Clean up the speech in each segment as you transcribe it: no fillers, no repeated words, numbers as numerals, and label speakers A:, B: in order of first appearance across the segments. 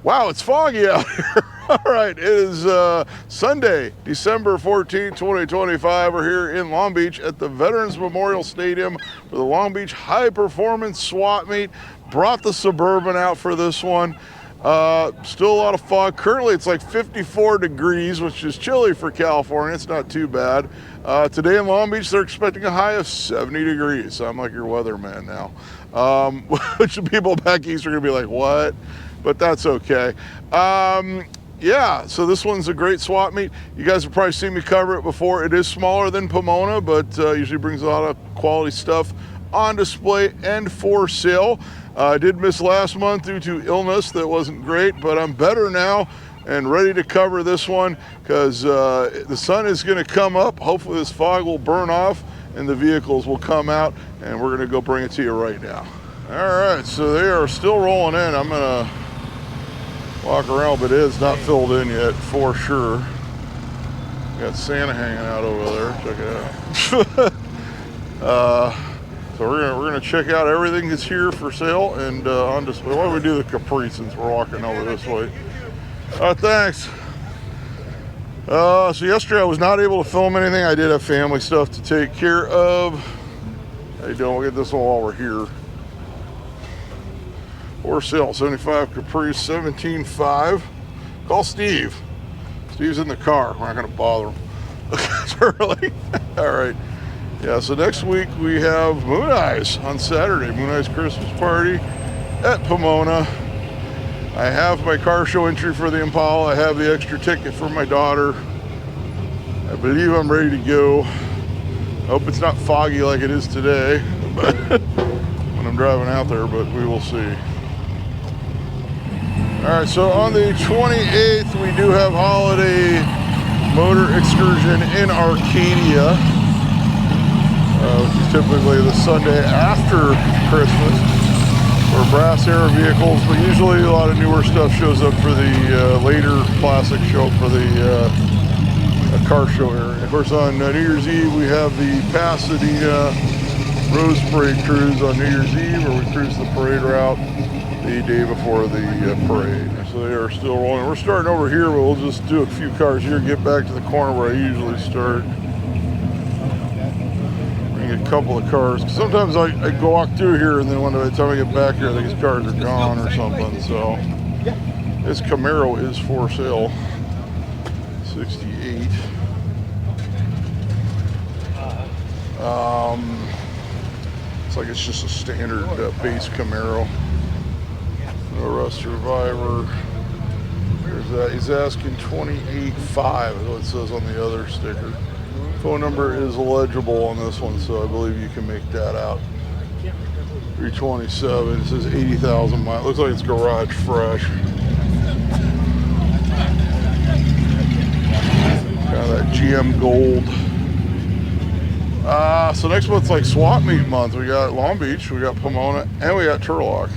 A: Wow, it's foggy out here. All right, it is Sunday, December 14, 2025. We're here in Long Beach at the Veterans Memorial Stadium for the Long Beach High Performance Swap Meet. Brought the Suburban out for this one. Still a lot of fog. Currently, it's like 54 degrees, which is chilly for California. It's not too bad. Today in Long Beach, they're expecting a high of 70 degrees. So I'm like your weatherman now. Which people back east are going to be like, what? But that's okay. Yeah, so this one's a great swap meet. You guys have probably seen me cover it before. It is smaller than Pomona, but usually brings a lot of quality stuff on display and for sale. I did miss last month due to illness. That wasn't great, but I'm better now and ready to cover this one because the sun is going to come up. Hopefully this fog will burn off and the vehicles will come out, and we're going to go bring it to you right now. All right, so they are still rolling in. I'm going to walk around, but it is not filled in yet for sure. Got Santa hanging out over there. Check it out. So we're gonna check out everything that's here for sale and on display. Why don't we do the Capri since we're walking over this way? Thanks. So yesterday I was not able to film anything. I did have family stuff to take care of. How you doing? We'll get this one while we're here. For sale, 75 Caprice, 17.5. Call Steve. Steve's in the car. We're not going to bother him. It's early. All right. Yeah, so next week we have Moon Eyes on Saturday. Moon Eyes Christmas party at Pomona. I have my car show entry for the Impala. I have the extra ticket for my daughter. I believe I'm ready to go. I hope it's not foggy like it is today when I'm driving out there, but we will see. All right, so on the 28th, we do have holiday motor excursion in Arcadia, which is typically the Sunday after Christmas for brass air vehicles, but usually a lot of newer stuff shows up for the later classic show for the car show area. Of course, on New Year's Eve, we have the Pasadena Rose Parade cruise on New Year's Eve, where we cruise the parade route the day before the parade. So they are still rolling. We're starting over here, but we'll just do a few cars here, get back to the corner where I usually start. Bring a couple of cars. Sometimes I go walk through here, and then by the time I get back here, I think these cars are gone or something. So this Camaro is for sale. 68. It's like it's just a standard base Camaro. No Rust Survivor. There's that. He's asking $28.5 is what it says on the other sticker. Phone number is illegible on this one, so I believe you can make that out. 327. It says 80,000 miles. Looks like it's garage fresh. Kind of that GM gold. So next month's like swap meet month. We got Long Beach, we got Pomona, and we got Turlock.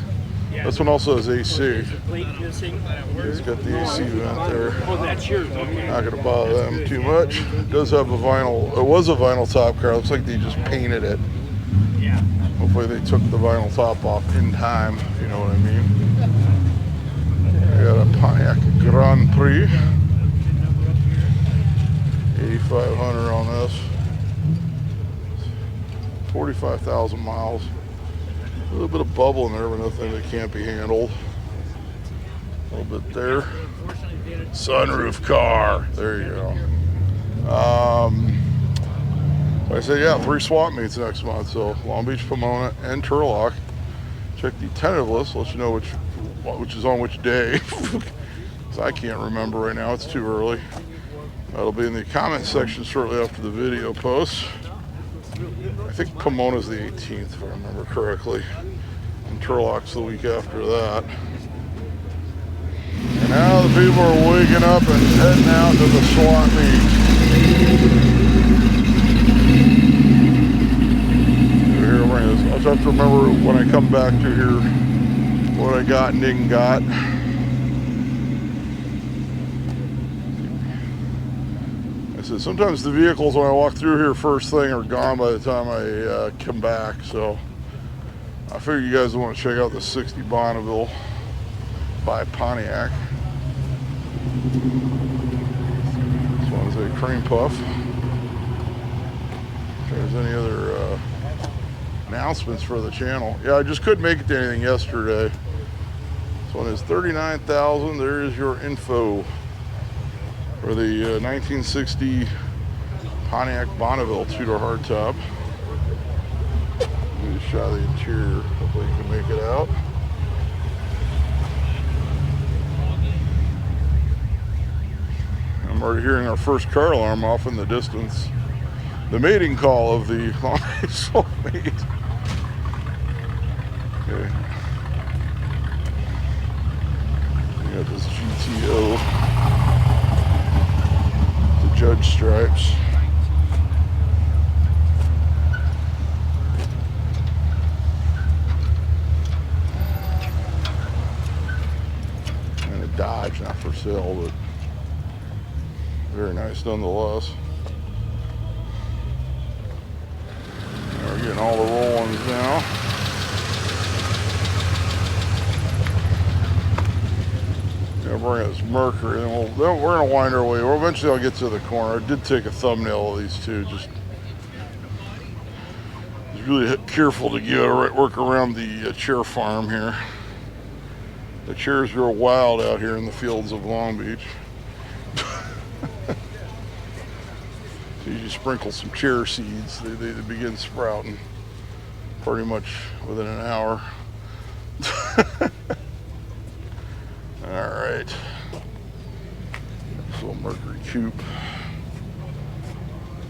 A: This one also has AC. He's got the AC vent there. Not going to bother them too much. It does have a vinyl. It was a vinyl top car. Looks like they just painted it. Hopefully they took the vinyl top off in time, if you know what I mean. I got a Pontiac Grand Prix. 8,500 on this. 45,000 miles. A little bit of bubble in there, but nothing that can't be handled. A little bit there. Sunroof car. There you go. Like I said, yeah, 3 swap meets next month. So Long Beach, Pomona, and Turlock. Check the tentative list. Let you know which is on which day. Because I can't remember right now. It's too early. That'll be in the comment section shortly after the video posts. I think Pomona's the 18th, if I remember correctly. And Turlock's the week after that. And now the people are waking up and heading out to the swap meet. Here, I'll have to remember when I come back to here what I got and didn't got. So sometimes the vehicles when I walk through here first thing are gone by the time I come back. So I figure you guys want to check out the 60 Bonneville by Pontiac. This one's a cream puff. If there's any other announcements for the channel. Yeah, I just couldn't make it to anything yesterday. This one is $39,000. There is your info for the 1960 Pontiac Bonneville two-door hardtop. Give you a shot of the interior. Hopefully you can make it out. I'm already hearing our first car alarm off in the distance. The mating call of the Long Beach Soulmate. Okay. We got this GTO. The Judge stripes. And a Dodge, not for sale, but very nice nonetheless. We're getting all the roll-ins now. Yeah, bring us Mercury, and we're gonna wind our way. Well, eventually I'll get to the corner. I did take a thumbnail of these two. Just really careful to work around the chair farm here. The chairs grow wild out here in the fields of Long Beach. So you sprinkle some chair seeds, they begin sprouting pretty much within an hour. All right, this little Mercury coupe.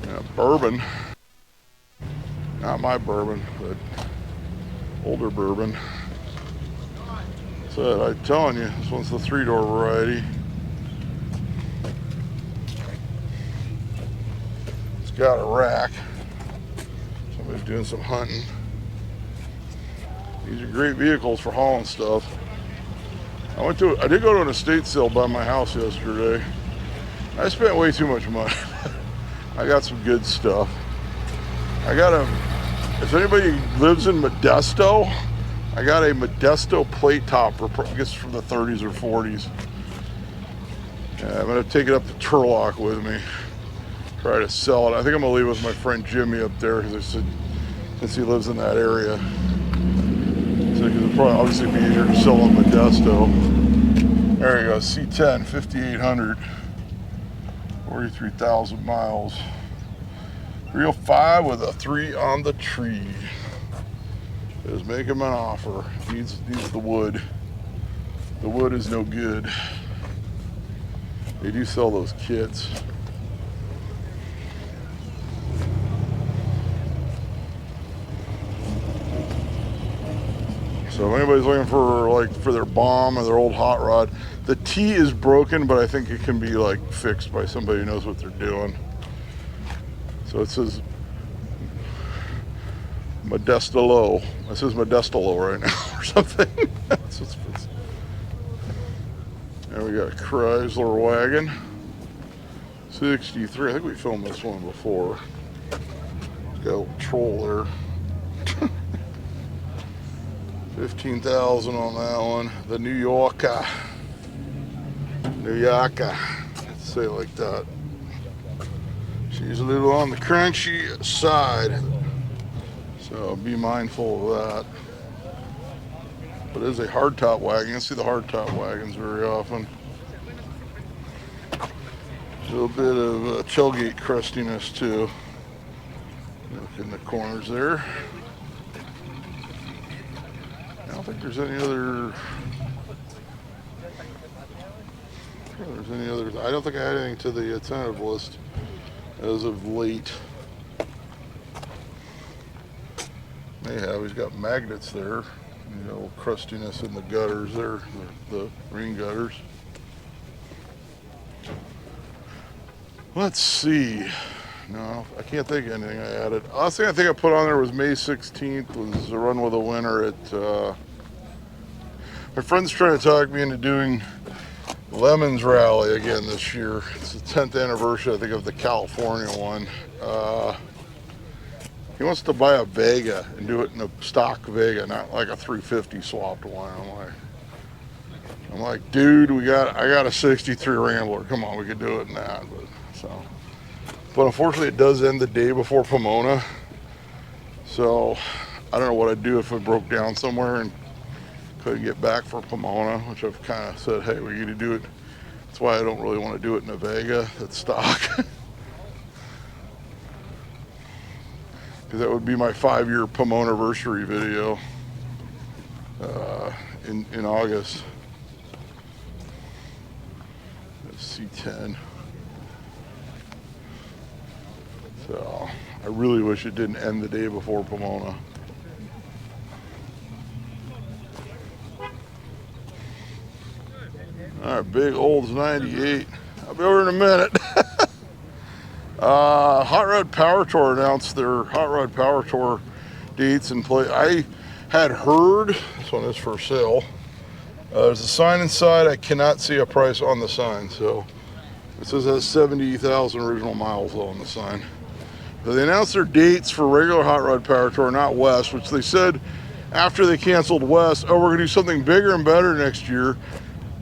A: Yeah, bourbon, not my bourbon, but older bourbon. So I'm telling you, this one's the 3-door variety. It's got a rack. Somebody's doing some hunting. These are great vehicles for hauling stuff. I did go to an estate sale by my house yesterday. I spent way too much money. I got some good stuff. If anybody lives in Modesto, I got a Modesto plate top, I guess from the 30s or 40s. I'm gonna take it up to Turlock with me, try to sell it. I think I'm gonna leave it with my friend Jimmy up there, because I said, since he lives in that area. So it'll probably obviously be easier to sell in Modesto. There you go, C10, 5,800, 43,000 miles. 305 with a 3 on the tree. Just make him an offer. Needs the wood. The wood is no good. They do sell those kits. So if anybody's looking for their bomb or their old hot rod, the T is broken, but I think it can be fixed by somebody who knows what they're doing. So it says Modesto. It says Modesto right now or something. And we got a Chrysler wagon. 63. I think we filmed this one before. It's got a little troll there. 15,000 on that one. The New Yorker. Let's say it like that. She's a little on the crunchy side, so be mindful of that. But it is a hardtop wagon. You don't see the hardtop wagons very often. A little bit of tailgate crustiness too. Look in the corners there. I don't think there's any other. I don't think I had anything to the tentative list as of late. May have. He's got magnets there. You know, crustiness in the gutters there, the green gutters. Let's see. No, I can't think of anything I added. Last thing I think I put on there was May 16th was a run with a winner at. My friend's trying to talk me into doing Lemons Rally again this year. It's the 10th anniversary, I think, of the California one. He wants to buy a Vega and do it in a stock Vega, not like a 350 swapped one. I'm like, I'm like, dude, I got a 63 Rambler. Come on, we could do it in that. But unfortunately, it does end the day before Pomona. So I don't know what I'd do if it broke down somewhere and couldn't get back for Pomona, which I've kind of said, hey, we need to do it. That's why I don't really want to do it in a Vega that's stock. Because that would be my 5-year Pomona anniversary video in August. C10. So I really wish it didn't end the day before Pomona. All right, big Olds 98. I'll be over in a minute. Hot Rod Power Tour announced their Hot Rod Power Tour dates and play. I had heard, this one is for sale. There's a sign inside. I cannot see a price on the sign. So it says it has 70,000 original miles though on the sign. So they announced their dates for regular Hot Rod Power Tour, not West, which they said after they canceled West, oh, we're gonna do something bigger and better next year.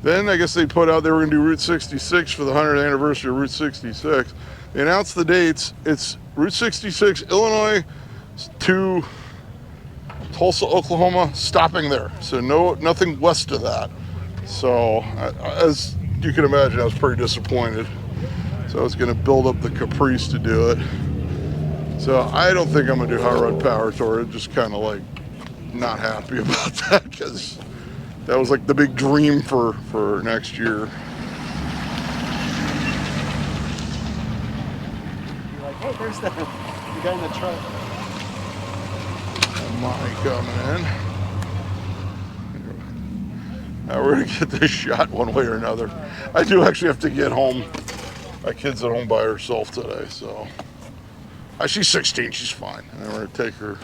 A: Then I guess they put out they were gonna do Route 66 for the 100th anniversary of Route 66. They announced the dates. It's Route 66, Illinois to Tulsa, Oklahoma, stopping there. So nothing west of that. So as you can imagine, I was pretty disappointed. So I was gonna build up the Caprice to do it. So I don't think I'm gonna do Hot Rod Power Tour. I'm just kind of like not happy about that because that was like the big dream for next year.
B: You're like, hey, there's the guy in the truck.
A: Money coming in. Now we're gonna get this shot one way or another. I do actually have to get home. My kid's at home by herself today, so she's 16. She's fine. And we're gonna take her.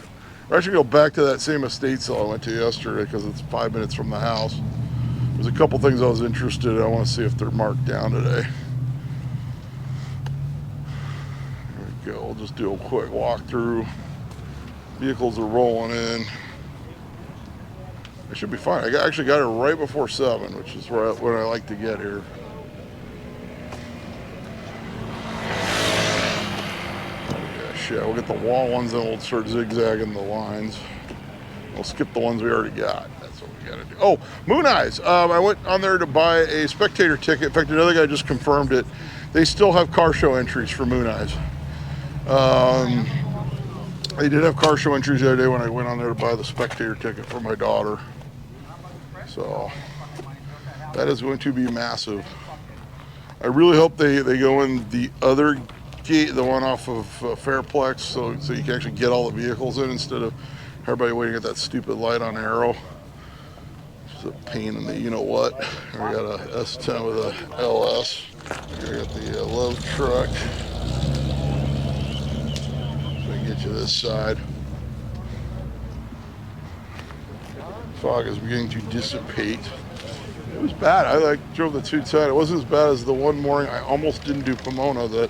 A: We're actually go back to that same estate sale I went to yesterday because it's 5 minutes from the house. There's a couple things I was interested in. I want to see if they're marked down today. There we go. We'll just do a quick walkthrough. Vehicles are rolling in. It should be fine. I actually got it right before 7, which is when I like to get here. Yeah, we'll get the wall ones and we'll start zigzagging the lines. We'll skip the ones we already got. That's what we gotta do. Oh, Moon Eyes. I went on there to buy a spectator ticket. In fact, another guy just confirmed it. They still have car show entries for Moon Eyes. They did have car show entries the other day when I went on there to buy the spectator ticket for my daughter. So that is going to be massive. I really hope they go in the other gate, the one off of Fairplex, so you can actually get all the vehicles in instead of everybody waiting at that stupid light on Arrow. It's a pain in the you-know-what. We got a S10 with a LS. We got the low truck. So I can get you this side. Fog is beginning to dissipate. It was bad. I drove the 210. It wasn't as bad as the one morning I almost didn't do Pomona that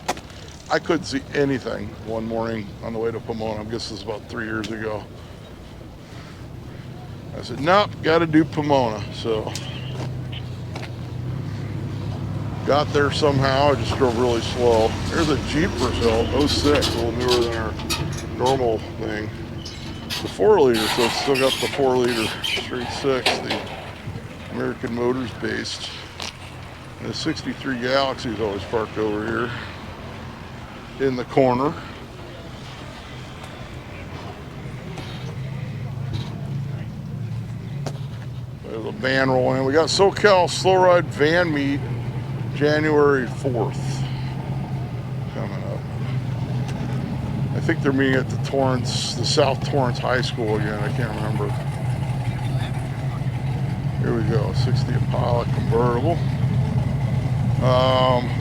A: I couldn't see anything one morning on the way to Pomona. I guess this was about 3 years ago. I said, nope, got to do Pomona. So got there somehow. I just drove really slow. There's a Jeep result, 06, a little newer than our normal thing. The 4-liter, so it's still got the 4-liter straight 6, the American Motors based. And the 63 Galaxy is always parked over here in the corner. There's a van rolling in. We got SoCal Slow Ride Van Meet January 4th coming up. I think they're meeting at the South Torrance High School again. I can't remember. Here we go, 60 Impala convertible.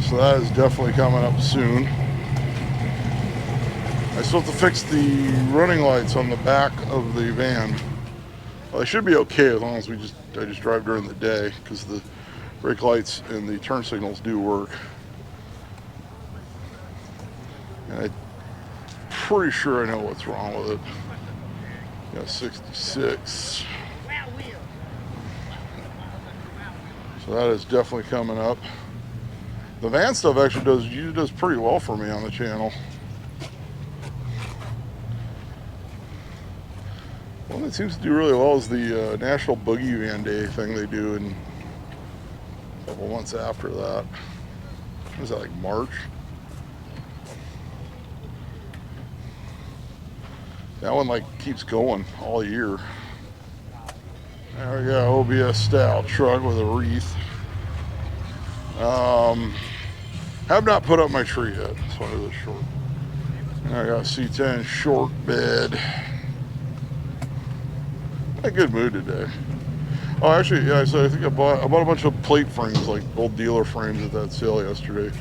A: So that is definitely coming up soon. I still have to fix the running lights on the back of the van. Well, they should be okay as long as I just drive during the day because the brake lights and the turn signals do work. And I'm pretty sure I know what's wrong with it. Got 66. So that is definitely coming up. The van stuff actually usually does pretty well for me on the channel. One that seems to do really well is the National Boogie Van Day thing they do in a couple months after that. What is that, like March? That one like keeps going all year. There we go, OBS style truck with a wreath. Have not put up my tree yet, so it is short. And I got a C10 short bed. In a good mood today. Oh, actually, yeah, so I think I bought a bunch of plate frames, like old dealer frames at that sale yesterday.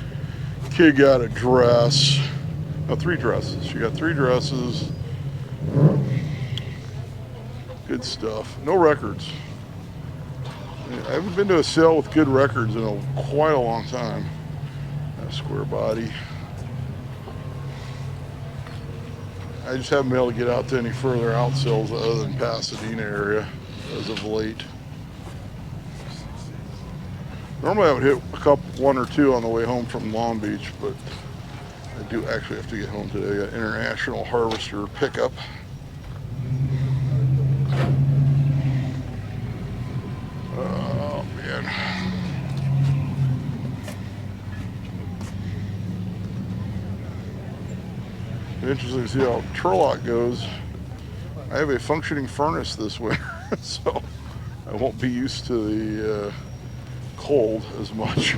A: Kid got a dress. No, 3 dresses. She got 3 dresses. Good stuff. No records. I haven't been to a sale with good records in quite a long time. A square body. I just haven't been able to get out to any further out sales other than Pasadena area as of late. Normally I would hit one or two on the way home from Long Beach, but I do actually have to get home today. I got International Harvester pickup. Oh man. Interesting to see how Turlock goes. I have a functioning furnace this winter, so I won't be used to the cold as much.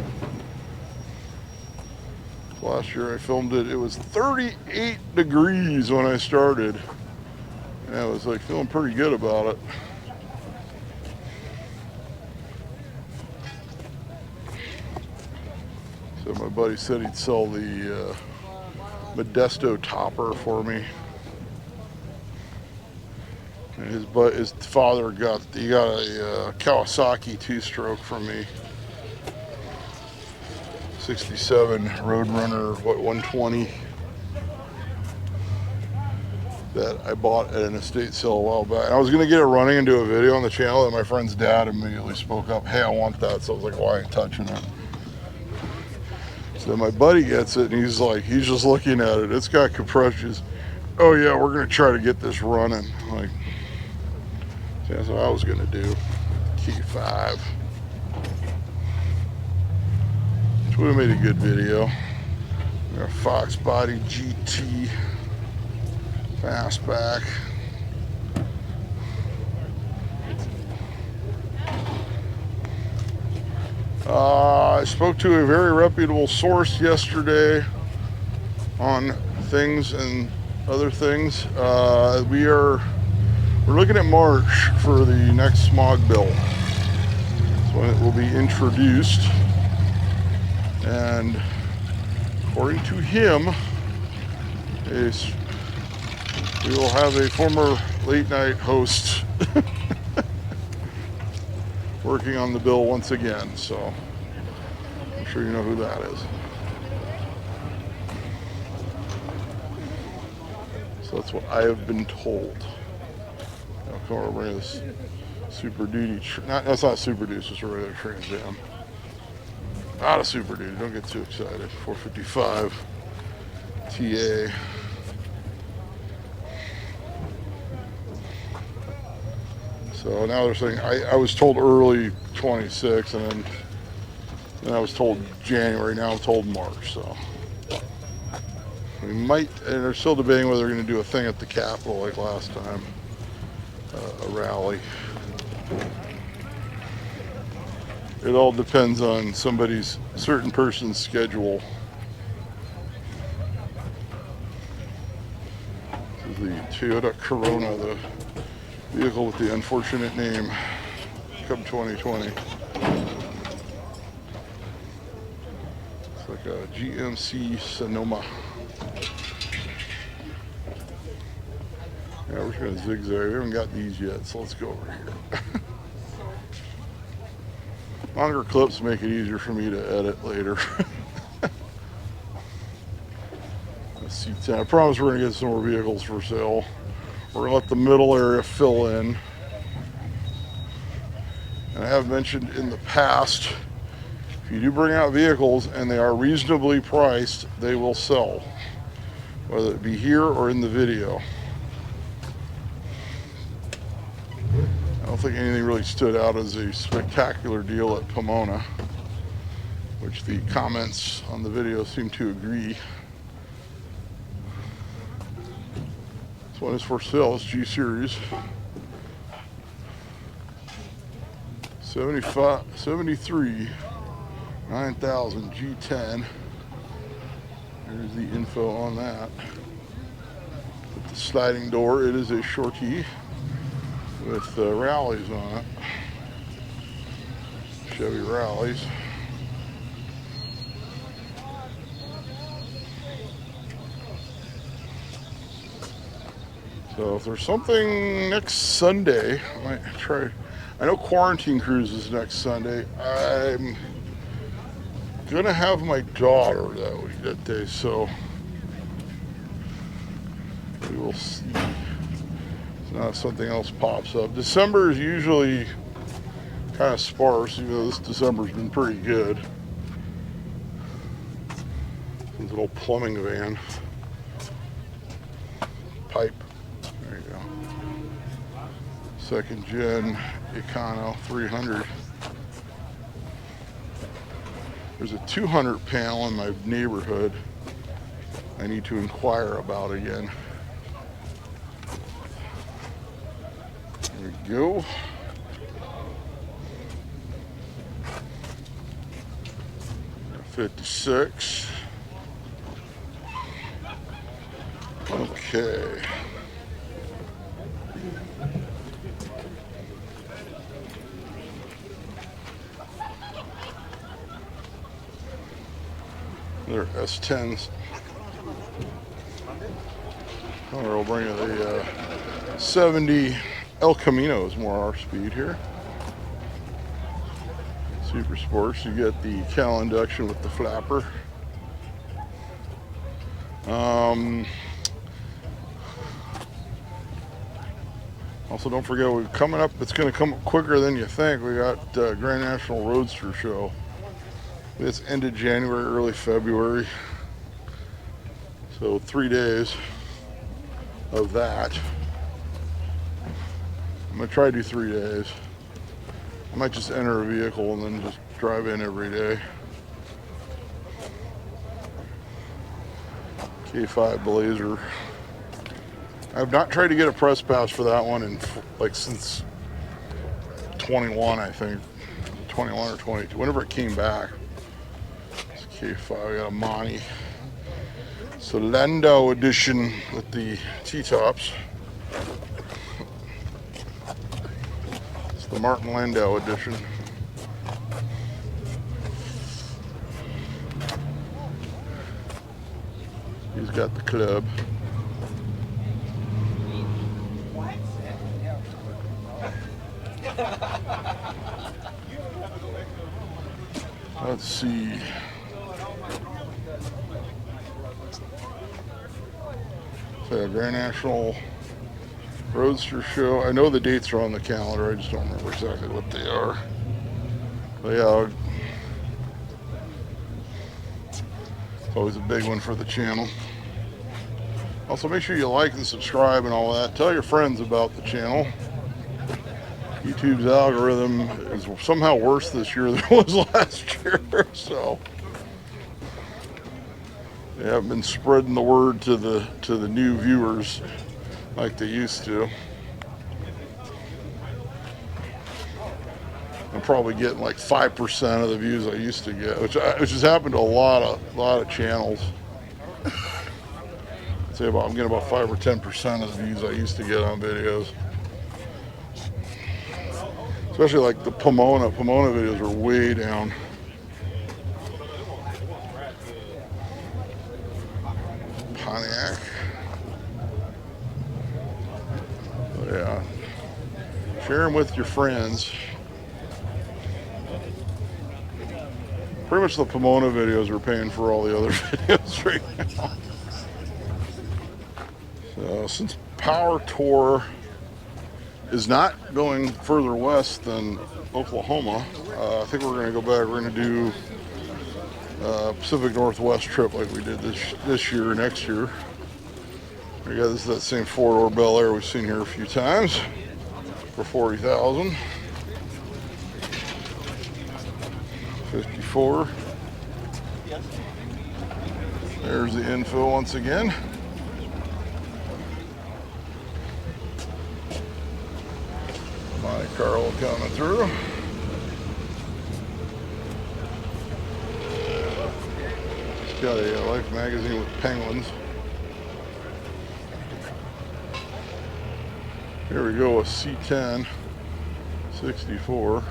A: Last year I filmed it, it was 38 degrees when I started. And I was like feeling pretty good about it. So my buddy said he'd sell the Modesto topper for me. And his father got a Kawasaki 2-stroke from me. 67 Roadrunner 120 that I bought at an estate sale a while back. I was gonna get it running and do a video on the channel, and my friend's dad immediately spoke up, "Hey, I want that." So I was like, "Why ain't touching it?" So my buddy gets it, and he's just looking at it. It's got compressions. Oh yeah, we're gonna try to get this running. I'm like, see, that's what I was gonna do. Key 5. Which would have made a good video. Got a Fox Body GT fastback. I spoke to a very reputable source yesterday on things and other things. We're looking at March for the next smog bill. So it will be introduced, and according to him, we will have a former late night host working on the bill once again, so I'm sure you know who that is. So that's what I have been told. Now come over to this Super Duty, that's not Super Duty, it's just a regular Trans Am. Not a Super Duty, don't get too excited. 455 TA. So now they're saying, I was told early 26, and then I was told January, now I'm told March, so. We might, and they're still debating whether they're gonna do a thing at the Capitol like last time, a rally. It all depends on certain person's schedule. This is the Toyota Corona, the vehicle with the unfortunate name, Cub 2020. It's like a GMC Sonoma. Yeah, we're just gonna zigzag. We haven't got these yet, so let's go over here. Longer clips make it easier for me to edit later. Let's see, I promise we're gonna get some more vehicles for sale. We're gonna let the middle area fill in. And I have mentioned in the past if you do bring out vehicles and they are reasonably priced, they will sell, whether it be here or in the video. I don't think anything really stood out as a spectacular deal at Pomona, which the comments on the video seem to agree. This one is for sale. It's G Series. 73 9000 G10. There's the info on that. With the sliding door, it is a shorty with rallies on it. Chevy rallies. So if there's something next Sunday, I might try. I know Quarantine Cruise is next Sunday. I'm gonna have my daughter that day, so we will see. Now if something else pops up. December is usually kind of sparse, even though this December's been pretty good. This little plumbing van. Pipe. There you go. Second gen Econo 300. There's a 200 panel in my neighborhood I need to inquire about again. There we go. '56. Okay. They're S10s. Oh, we'll bring it a 70 El Camino is more our speed here. Super Sports. You get the Cal induction with the flapper. Also, don't forget, we're coming up. It's going to come up quicker than you think. We got Grand National Roadster Show. It's end of January, early February. So 3 days of that. I'm gonna try to do 3 days. I might just enter a vehicle and then just drive in every day. K5 Blazer. I have not tried to get a press pass for that one in since 21, I think. 21 or 22, whenever it came back. K5, I got a Monty. It's the Landau edition with the T-tops. It's the Martin Landau edition. He's got the club. Let's see. So Grand National Roadster Show. I know the dates are on the calendar. I just don't remember exactly what they are. But yeah, it's always a big one for the channel. Also, make sure you like and subscribe and all that. Tell your friends about the channel. YouTube's algorithm is somehow worse this year than it was last year, so they haven't been spreading the word to the new viewers like they used to. I'm probably getting like 5% of the views I used to get, which has happened to a lot of channels. I'd say I'm getting about 5 or 10% of the views I used to get on videos. Especially like the Pomona videos are way down. Pontiac. Oh, yeah. Share them with your friends. Pretty much the Pomona videos are paying for all the other videos right now. So since Power Tour is not going further west than Oklahoma, I think we're going to go back. We're going to do Pacific Northwest trip like we did this year, next year. We got this is that same four-door Bel Air we've seen here a few times for $40,000. 54. There's the info once again. Monte Carlo coming through. Got a Life magazine with penguins. Here we go, a C10 64.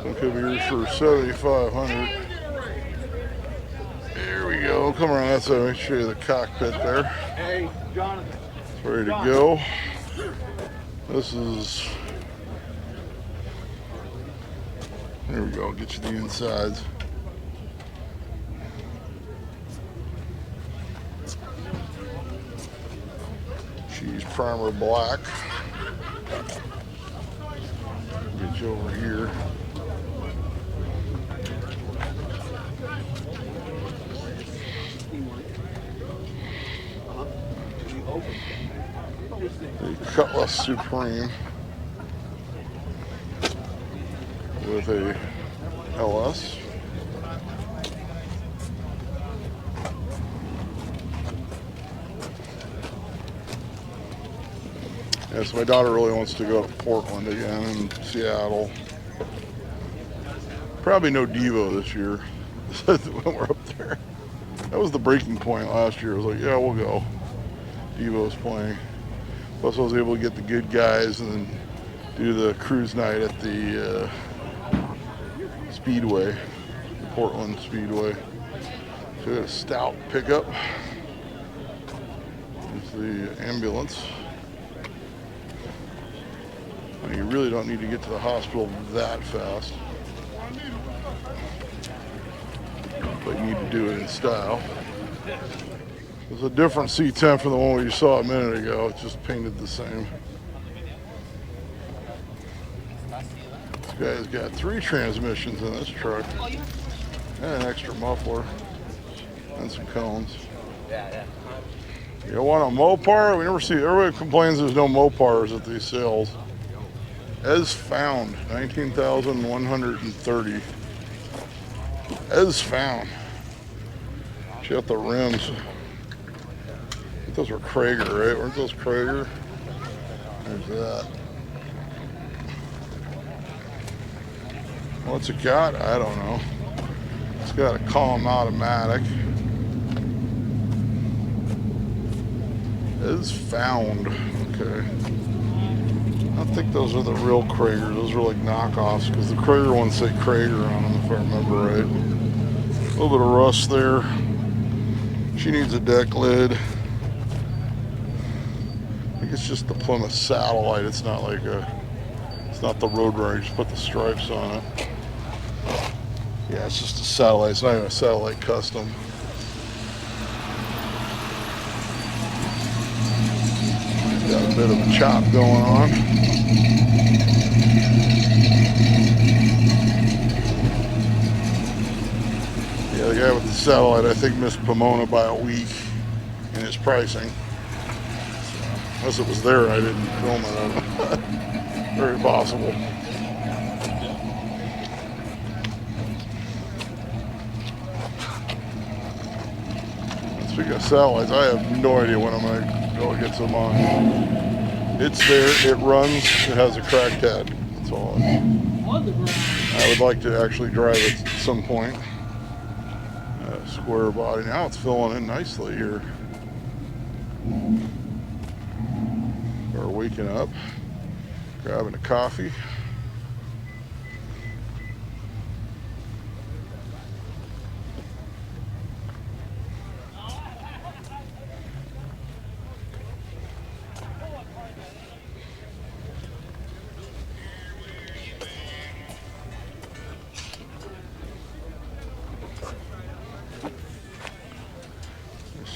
A: One could be yours for 7,500. Here we go. Come around that side. Let me show you the cockpit there.
B: Hey, Jonathan.
A: It's ready to go. This is. There we go. Get you the insides. She's primer black. Get you over here. The Cutlass Supreme with a LS. Yes, my daughter really wants to go to Portland again and Seattle. Probably no Devo this year when we're up there. That was the breaking point last year. I was like, yeah, we'll go. Devo's playing. Plus I was able to get the good guys and then do the cruise night at the Speedway, the Portland Speedway. So we got a stout pickup. There's the ambulance. Now, you really don't need to get to the hospital that fast, but you need to do it in style. There's a different C10 from the one we saw a minute ago. It's just painted the same. This guy's got 3 transmissions in this truck and an extra muffler and some cones. You want a Mopar? We never see. Everybody complains there's no Mopars at these sales. As found, 19,130. As found. Check out the rims. I think those were Krager, right? Weren't those Krager? There's that. What's it got? I don't know. It's got a column automatic. As found. Okay. I think those are the real Krager. Those are like knockoffs because the Krager ones say Krager on them, if I remember right. A little bit of rust there. She needs a deck lid. I think it's just the Plymouth Satellite. It's not like it's not the Road Runner. You just put the stripes on it. Yeah, it's just a Satellite. It's not even a Satellite custom. Got a bit of a chop going on. Yeah, the guy with the Satellite, I think, missed Pomona by a week in his pricing. So, unless it was there, I didn't film it. Very possible. Speaking of satellites, I have no idea when I'm going to go get some on. It's there, it runs, it has a cracked head. That's all. I would like to actually drive it at some point. Square body. Now it's filling in nicely here. We're waking up, grabbing a coffee.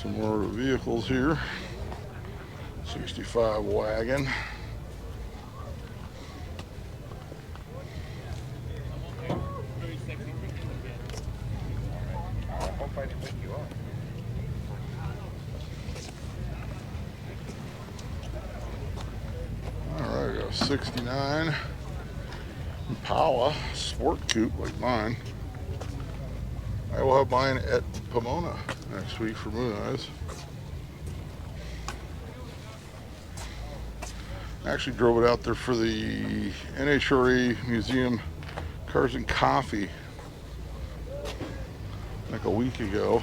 A: Some more vehicles here. 65 wagon.
C: if I didn't wake you up.
A: All right, got a 69 Impala Sport Coupe like mine. I will have mine at Pomona next week for Moon Eyes. I actually drove it out there for the NHRA Museum Cars and Coffee like a week ago.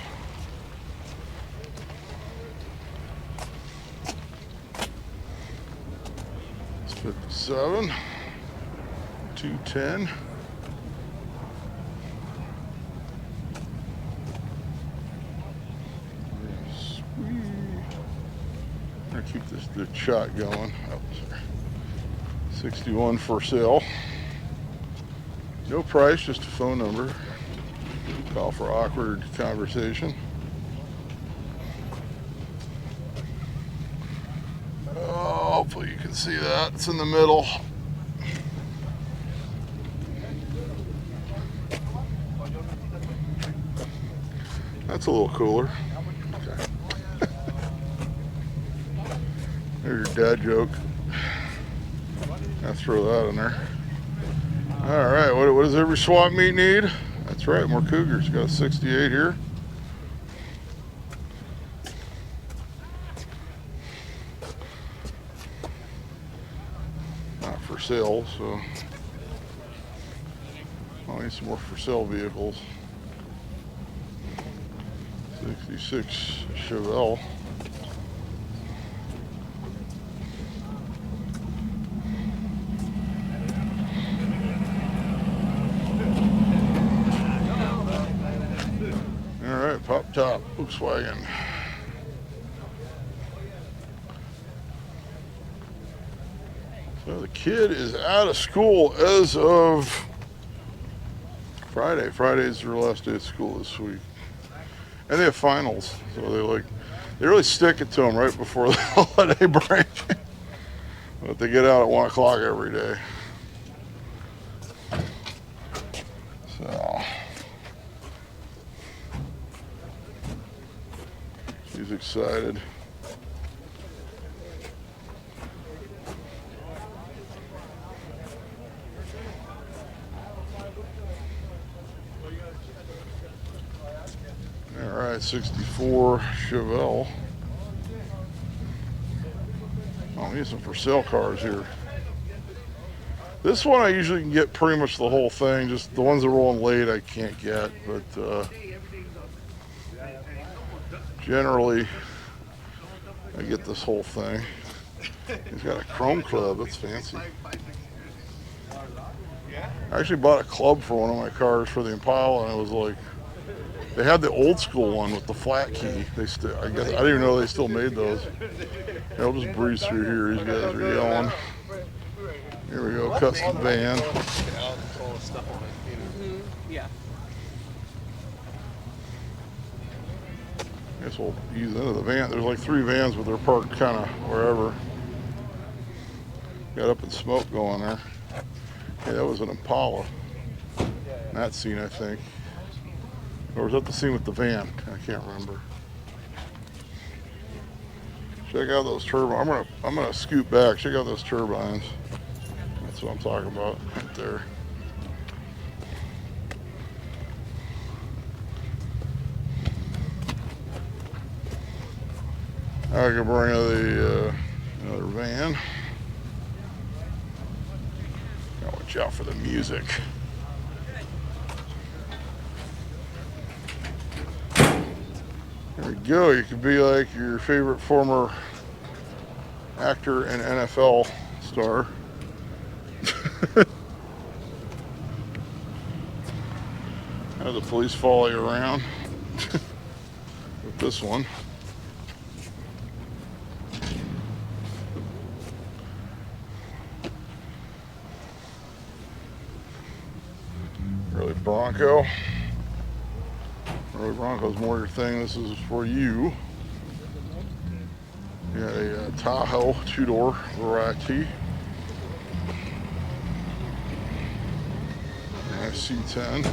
A: It's 57, 210. Keep the shot going. Oh, sorry. 61 for sale. No price, just a phone number. Call for awkward conversation. Oh, hopefully you can see that. It's in the middle. That's a little cooler. Okay. There's your dad joke. I'll throw that in there. All right, what does every swap meet need? That's right, more Cougars. Got a 68 here. Not for sale, so I need some more for sale vehicles. 66 Chevelle. Pop top Volkswagen. So the kid is out of school as of Friday. Friday is their last day of school this week, and they have finals. So they really stick it to them right before the holiday break. But they get out at 1 o'clock every day. So. He's excited. All right, 64 Chevelle. Oh, we need some for sale cars here. This one I usually can get pretty much the whole thing. Just the ones that roll in late I can't get, but generally, I get this whole thing. He's got a chrome club. That's fancy. I actually bought a club for one of my cars for the Impala, and it was like, they had the old school one with the flat key. I guess I didn't even know they still made those. Yeah, I'll just breeze through here. These guys are yelling. Here we go, custom van.
B: Yeah.
A: I guess we'll ease into the van. There's like 3 vans, but they're parked kind of wherever. Got up in smoke going there. Hey, that was an Impala. That scene, I think. Or was that the scene with the van? I can't remember. Check out those turbines. I'm gonna scoot back. Check out those turbines. That's what I'm talking about right there. I can bring another van. Gotta watch out for the music. There we go. You could be like your favorite former actor and NFL star. Have the police follow you around with this one. Really Bronco. Really Bronco's more your thing. This is for you. You got a Tahoe 2-door variety. Nice C10.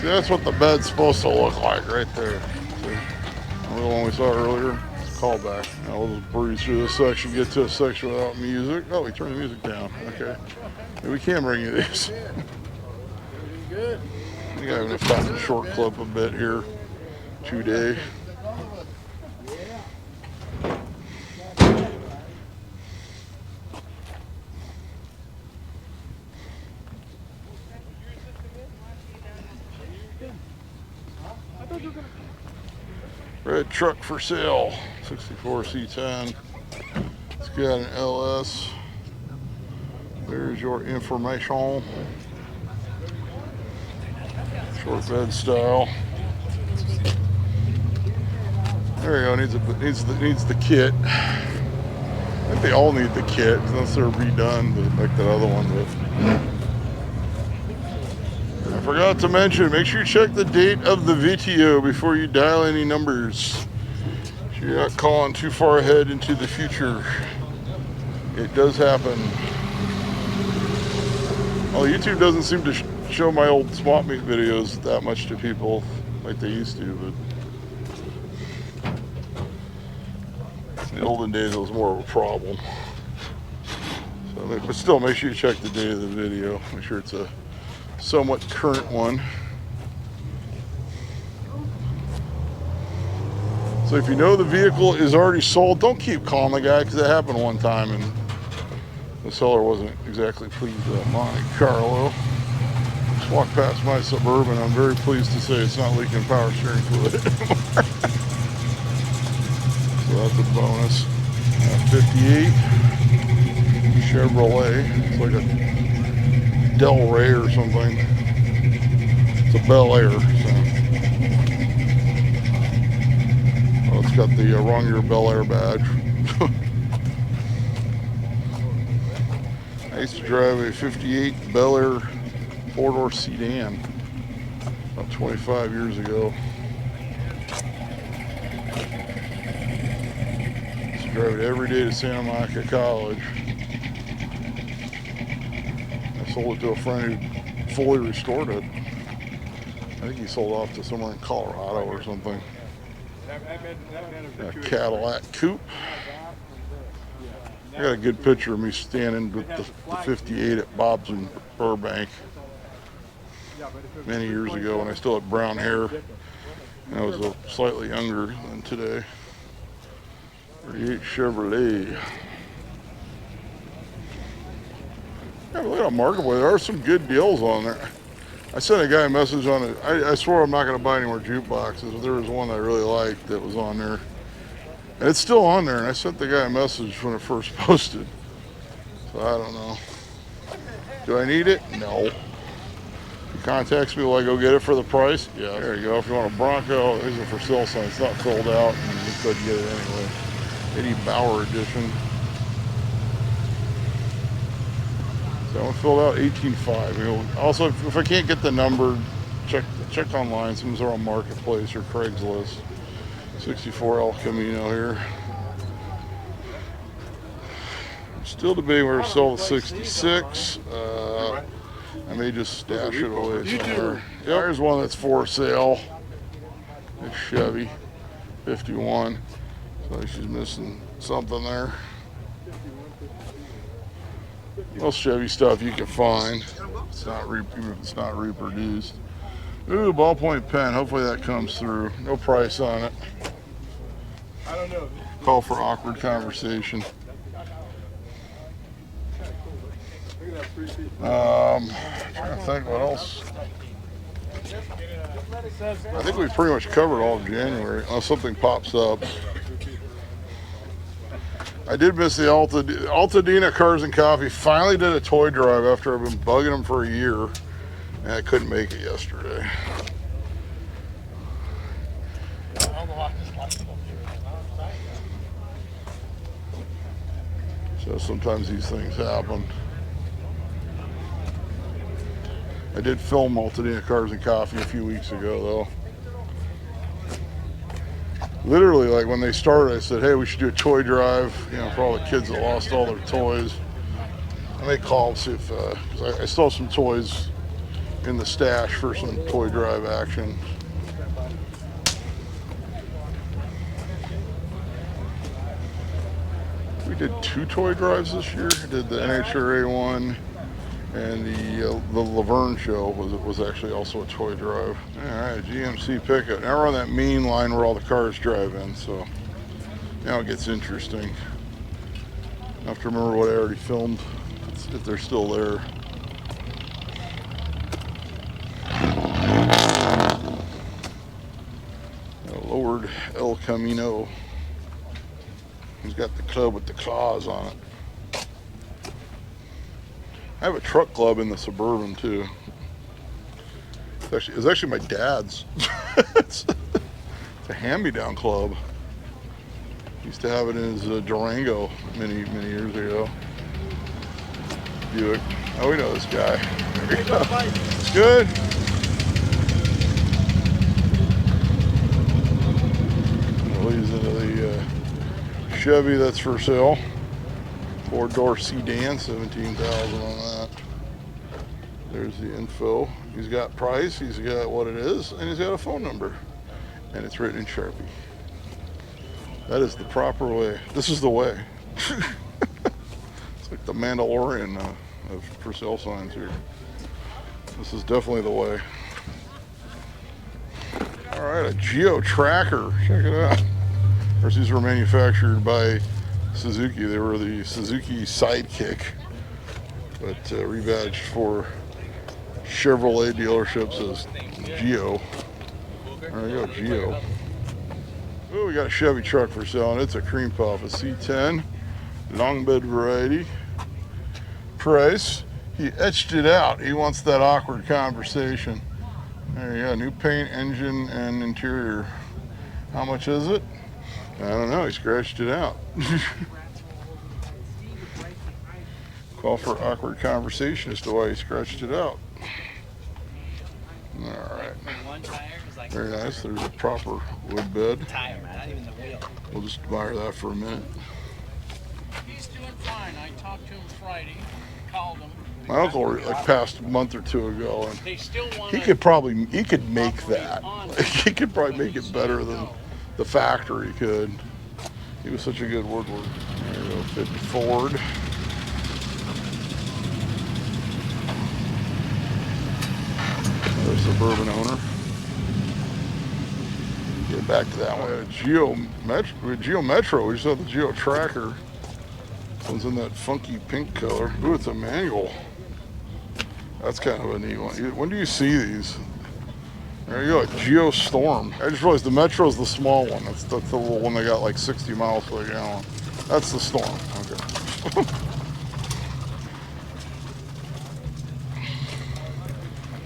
A: See, that's what the bed's supposed to look like right there. See? The one we saw earlier. It's a callback. Now we'll just breeze through this section, get to a section without music. Oh, we turned the music down. Okay. Maybe we can bring you these.
B: Good.
A: I think I'm going to cut the short clip a bit here today. Red truck for sale, 64 C10. It's got an LS. There's your information. Short bed style. There you go. Needs the kit. I think they all need the kit unless they're redone, but like that other one. But I forgot to mention, make sure you check the date of the video before you dial any numbers. So you're not calling too far ahead into the future. It does happen. Well, YouTube doesn't seem to show my old swap meet videos that much to people like they used to, but in the olden days it was more of a problem. So, but still, make sure you check the date of the video. Make sure it's a somewhat current one. So if you know the vehicle is already sold, don't keep calling the guy, because it happened one time and the seller wasn't exactly pleased with Monte Carlo. Just walked past my Suburban. I'm very pleased to say it's not leaking power steering fluid anymore. So that's a bonus. 58 Chevrolet. It's like a Del Rey or something. It's a Bel Air. So. Oh, it's got the wrong year Bel Air badge. I used to drive a 58 Bel Air four-door sedan about 25 years ago. Used to drive it every day to Santa Monica College. I sold it to a friend who fully restored it. I think he sold off to somewhere in Colorado or something. A Cadillac coupe. I got a good picture of me standing with the 58 at Bob's in Burbank many years ago when I still had brown hair and I was slightly younger than today. 38 Chevrolet. Yeah, look at Marketplace. There are some good deals on there. I sent a guy a message on it. I swore I'm not going to buy any more jukeboxes, but there was one I really liked that was on there. And it's still on there, and I sent the guy a message when it first posted. So I don't know. Do I need it? No. He contacts me, will I go get it for the price? Yeah, there you go. If you want a Bronco, there's a for sale sign. It's not filled out, and you could get it anyway. Eddie Bauer edition. So that one filled out 18.5. You know, also, if I can't get the number, check online. Some are on Marketplace or Craigslist. 64 El Camino here. Still debating where to sell the 66. I may just stash it away somewhere. Yep. There's one that's for sale. It's Chevy 51. So she's missing something there. Most Chevy stuff you can find. It's not even if it's not reproduced. Ooh, ballpoint pen. Hopefully that comes through. No price on it.
B: I don't know.
A: Call for awkward conversation. Trying to think what else. I think we pretty much covered all of January, unless something pops up. I did miss the Altadena Cars and Coffee. Finally did a toy drive after I've been bugging them for a year, and I couldn't make it yesterday. So sometimes these things happen. I did film Altadena Cars and Coffee a few weeks ago, though. Literally, like when they started, I said, hey, we should do a toy drive, you know, for all the kids that lost all their toys. I may call and see if, because I still have some toys in the stash for some toy drive action. We did 2 toy drives this year. Did the NHRA one, and the Laverne show was actually also a toy drive. All right, GMC pickup. Now we're on that main line where all the cars drive in, so now it gets interesting. I have to remember what I already filmed, if they're still there. A lowered El Camino. He's got the club with the claws on it. I have a truck club in the Suburban too. It's actually my dad's. It's a hand-me-down club. He used to have it in his Durango many years ago. Buick. Oh, we know this guy. There you go. It's good. Well, he's into the Chevy that's for sale. 4-door sedan, $17,000 on that. There's the info. He's got price, he's got what it is, and he's got a phone number. And it's written in Sharpie. That is the proper way. This is the way. It's like the Mandalorian of for sale signs here. This is definitely the way. All right, a Geo Tracker. Check it out. Of course, these were manufactured by Suzuki. They were the Suzuki Sidekick, but rebadged for Chevrolet dealerships as Geo. There you go, Geo. Oh, we got a Chevy truck for sale, and it's a cream puff, a C10, long bed variety. Price, he etched it out. He wants that awkward conversation. There you go, new paint, engine, and interior. How much is it? I don't know, he scratched it out. Call for awkward conversation as to why he scratched it out. All right. Very nice. There's a proper wood bed. We'll just admire that for a minute.
C: He's doing fine. I talked to him Friday, called him.
A: My uncle like passed a month or 2 ago, and
C: They still want
A: he could make that. He could probably make it better than the factory could. He was such a good woodworker. There you go, 50 Ford. Another Suburban owner. Get back to that one. Geo Metro. We just have the Geo Tracker. This one's in that funky pink color. Ooh, it's a manual. That's kind of a neat one. When do you see these? There you go, a Geo Storm. I just realized the Metro is the small one. That's the little one that got like 60 miles per gallon. That's the Storm. Okay.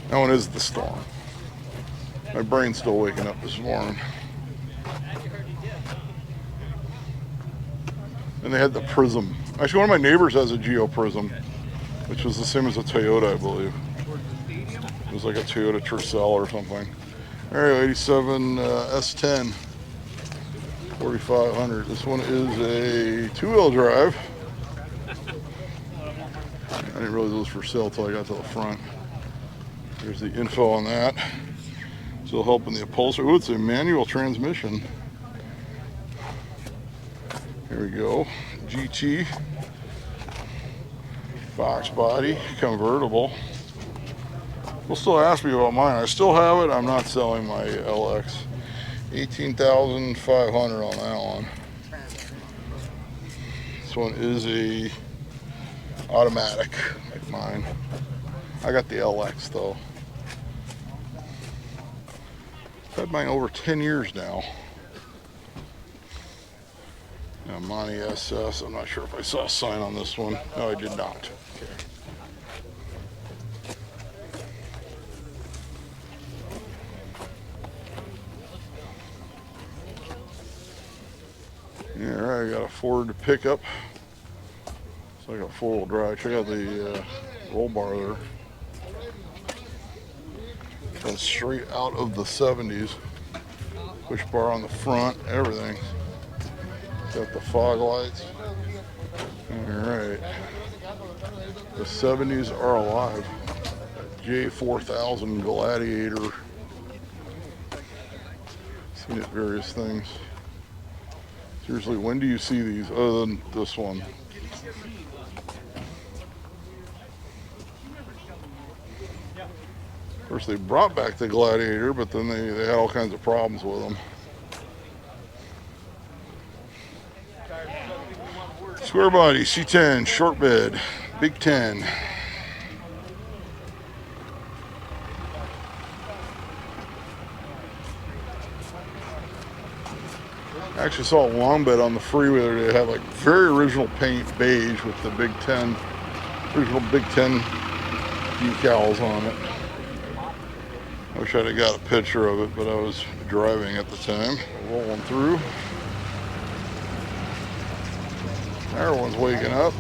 A: That one is the Storm. My brain's still waking up this morning. And they had the Prism. Actually, one of my neighbors has a Geo Prism, which was the same as a Toyota, I believe. It was like a Toyota Tercel or something. All right, 87 S10, 4500. This one is a 2-wheel drive. I didn't realize it was for sale until I got to the front. There's the info on that. Still helping the upholstery. Ooh, it's a manual transmission. Here we go. GT. Box body, convertible. They'll still ask me about mine. I still have it. I'm not selling my LX. 18,500 on that one. This one is a automatic, like mine. I got the LX though. I've had mine over 10 years now. Now, Monty SS. I'm not sure if I saw a sign on this one. No, I did not. Okay. Yeah, all right, I got a Ford pickup. It's like a 4-wheel drive. Check out the roll bar there. Comes straight out of the 70s. Push bar on the front, everything. Got the fog lights. All right. The 70s are alive. J4000 Gladiator. Seen it various things. Seriously, when do you see these other than this one? Of course, they brought back the Gladiator, but then they had all kinds of problems with them. Square body, C10, short bed, Big 10. I actually saw a long bed on the freeway there. They had like very original paint, beige, with the Big 10, original Big 10 decals on it. I wish I'd have got a picture of it, but I was driving at the time. Rolling through. Everyone's waking up.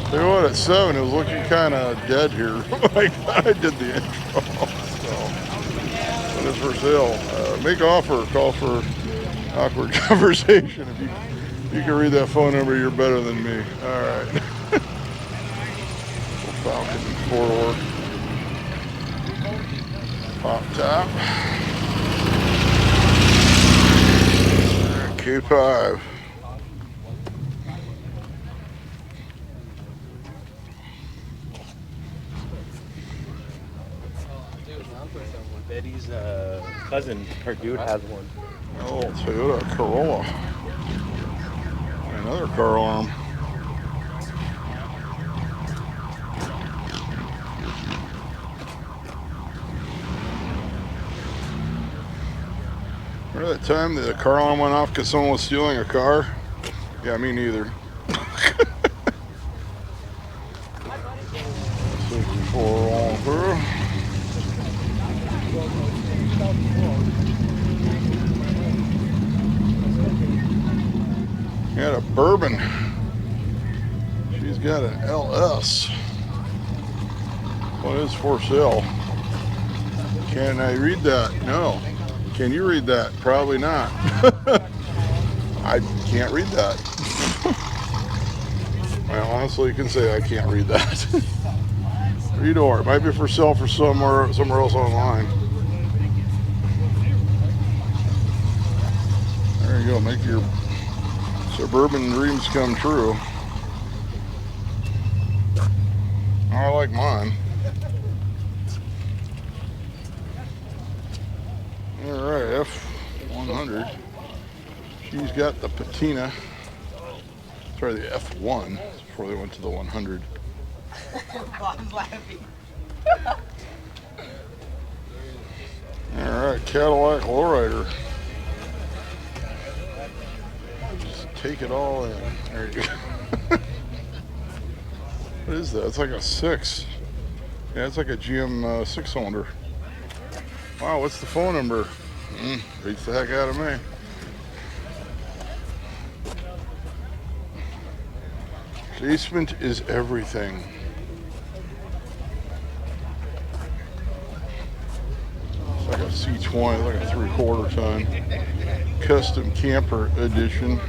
A: Tell you what, at 7, it was looking kind of dead here. Like I did the intro. So, but it's for sale. Make offer. Call for awkward conversation. If you can read that phone number, you're better than me. All right. Falcon 4-door. Pop top. K5.
D: Betty's cousin, her dude has one.
A: Oh, Toyota Corolla. Another car alarm. Remember that time the car alarm went off because someone was stealing a car? Yeah, me neither. 64 rolling through. Got a Bourbon. She's got an LS. What is for sale? Can I read that? No. Can you read that? Probably not. I can't read that. I honestly can say I can't read that. Read or it might be for sale for somewhere else online. There you go. Make your suburban dreams come true. I like mine. All right, F100. She's got the patina. Sorry, the F1 before they went to the 100.
E: Bob's laughing.
A: All right, Cadillac lowrider. Just take it all in. There you go. What is that? It's like a 6. Yeah, it's like a GM 6-cylinder. Wow, what's the phone number? Beats the heck out of me. Basement is everything. It's like a C20, like a 3/4 ton. Custom camper edition.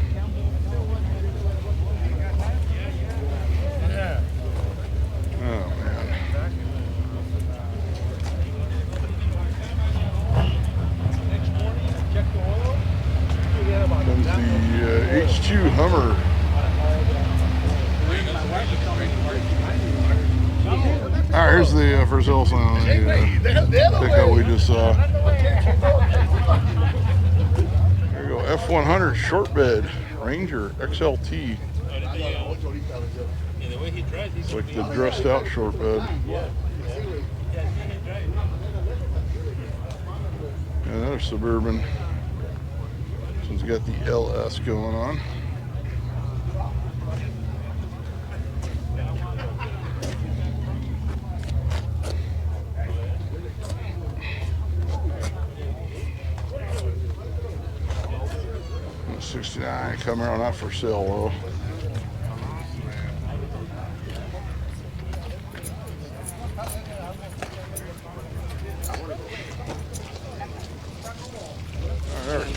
A: Oh man. Comes the H2 Hummer. All right, here's the for sale sign on the pickup we just saw. There you go, F100 short bed Ranger XLT. It's like the dressed out short bed. Another Suburban. This one's got the LS going on. '69 Camaro, not for sale though.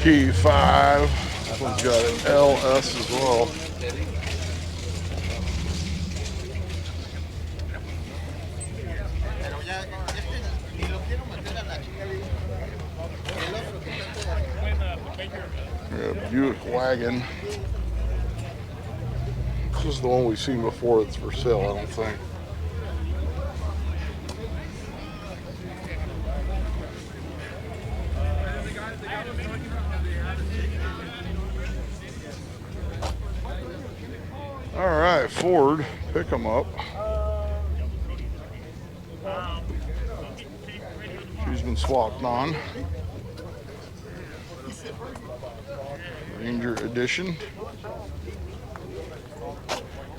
A: P5. This one's got an LS as well. Buick wagon. This is the one we've seen before that's for sale, I don't think. All right, Ford, pick them up. She's been swapped on. Ranger edition.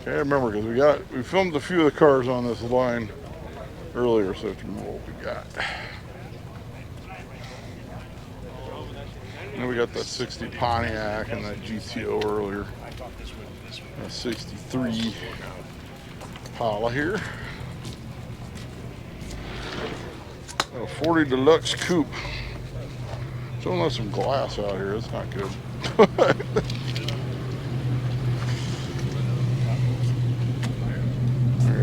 A: Okay, I remember because we filmed a few of the cars on this line earlier, so I have to remember what we got. And then we got that 60 Pontiac and that GTO earlier. A 63 Impala here. A 40 Deluxe Coupe. Showing us some glass out here. That's not good. There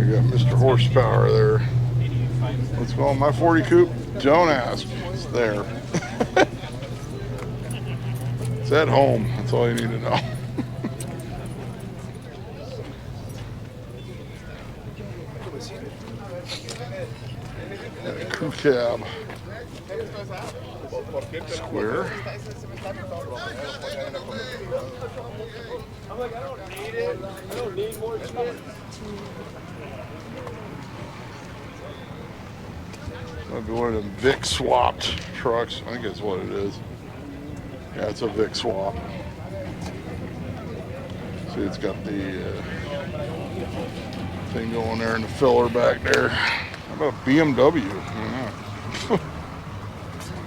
A: you got Mr. Horsepower there. Let's go on my 40 Coupe. Don't ask. It's there. It's at home. That's all you need to know. And a crew cab. Square.
B: I'm like, I don't need it. I don't need more shit.
A: Might be one of them Vic swapped trucks. I think that's what it is. Yeah, it's a Vic swap. See, it's got the thing going there and the filler back there. How about a BMW? I don't know.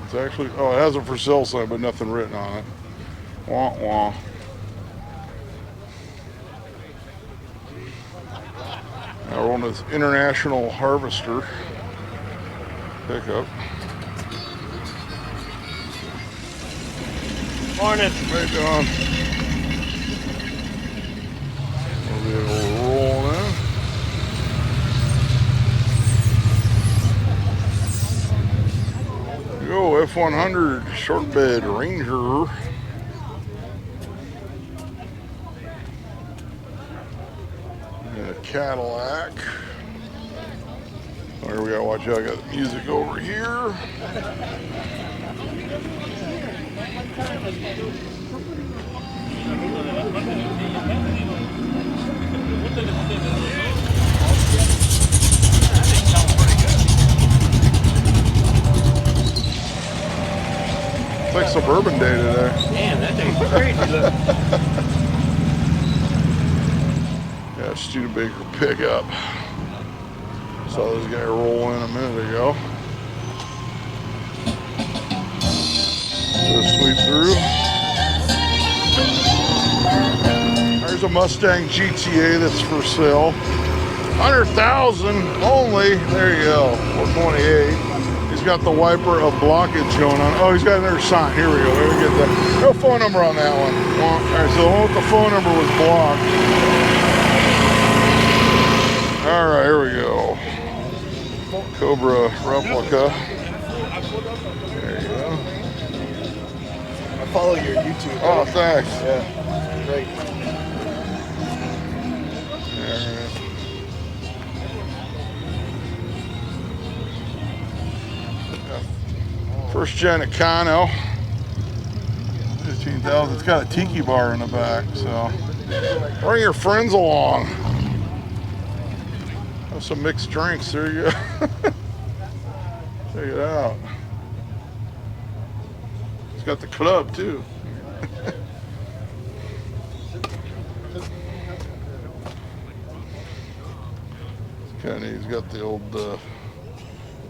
A: It's actually, oh, it has a for sale sign, but nothing written on it. Wah, wah. Now we're on this International Harvester pickup.
D: Morning.
A: Right on. We'll be able to roll in. Go F100 short bed Ranger. And a Cadillac. Oh, here we gotta watch out. I got the music over here. It's like Suburban Day today.
D: Man, that thing's crazy. Look.
A: Yeah, Studebaker pickup. Saw this guy roll in a minute ago. Just sweep through. There's a Mustang GTA that's for sale. 100,000 only. There you go. 428. He's got the wiper of blockage going on. Oh, he's got another sign. Here we go. Let me get that. No phone number on that one. All right, so the one with the phone number was blocked. All right, here we go. Cobra replica. There you go.
B: I follow your YouTube.
A: Oh, thanks.
B: Yeah, great.
A: First gen Econo, 15,000. It's got a tiki bar in the back, so bring your friends along. Have some mixed drinks. There you go. Check it out. It's got the club too. He's got the old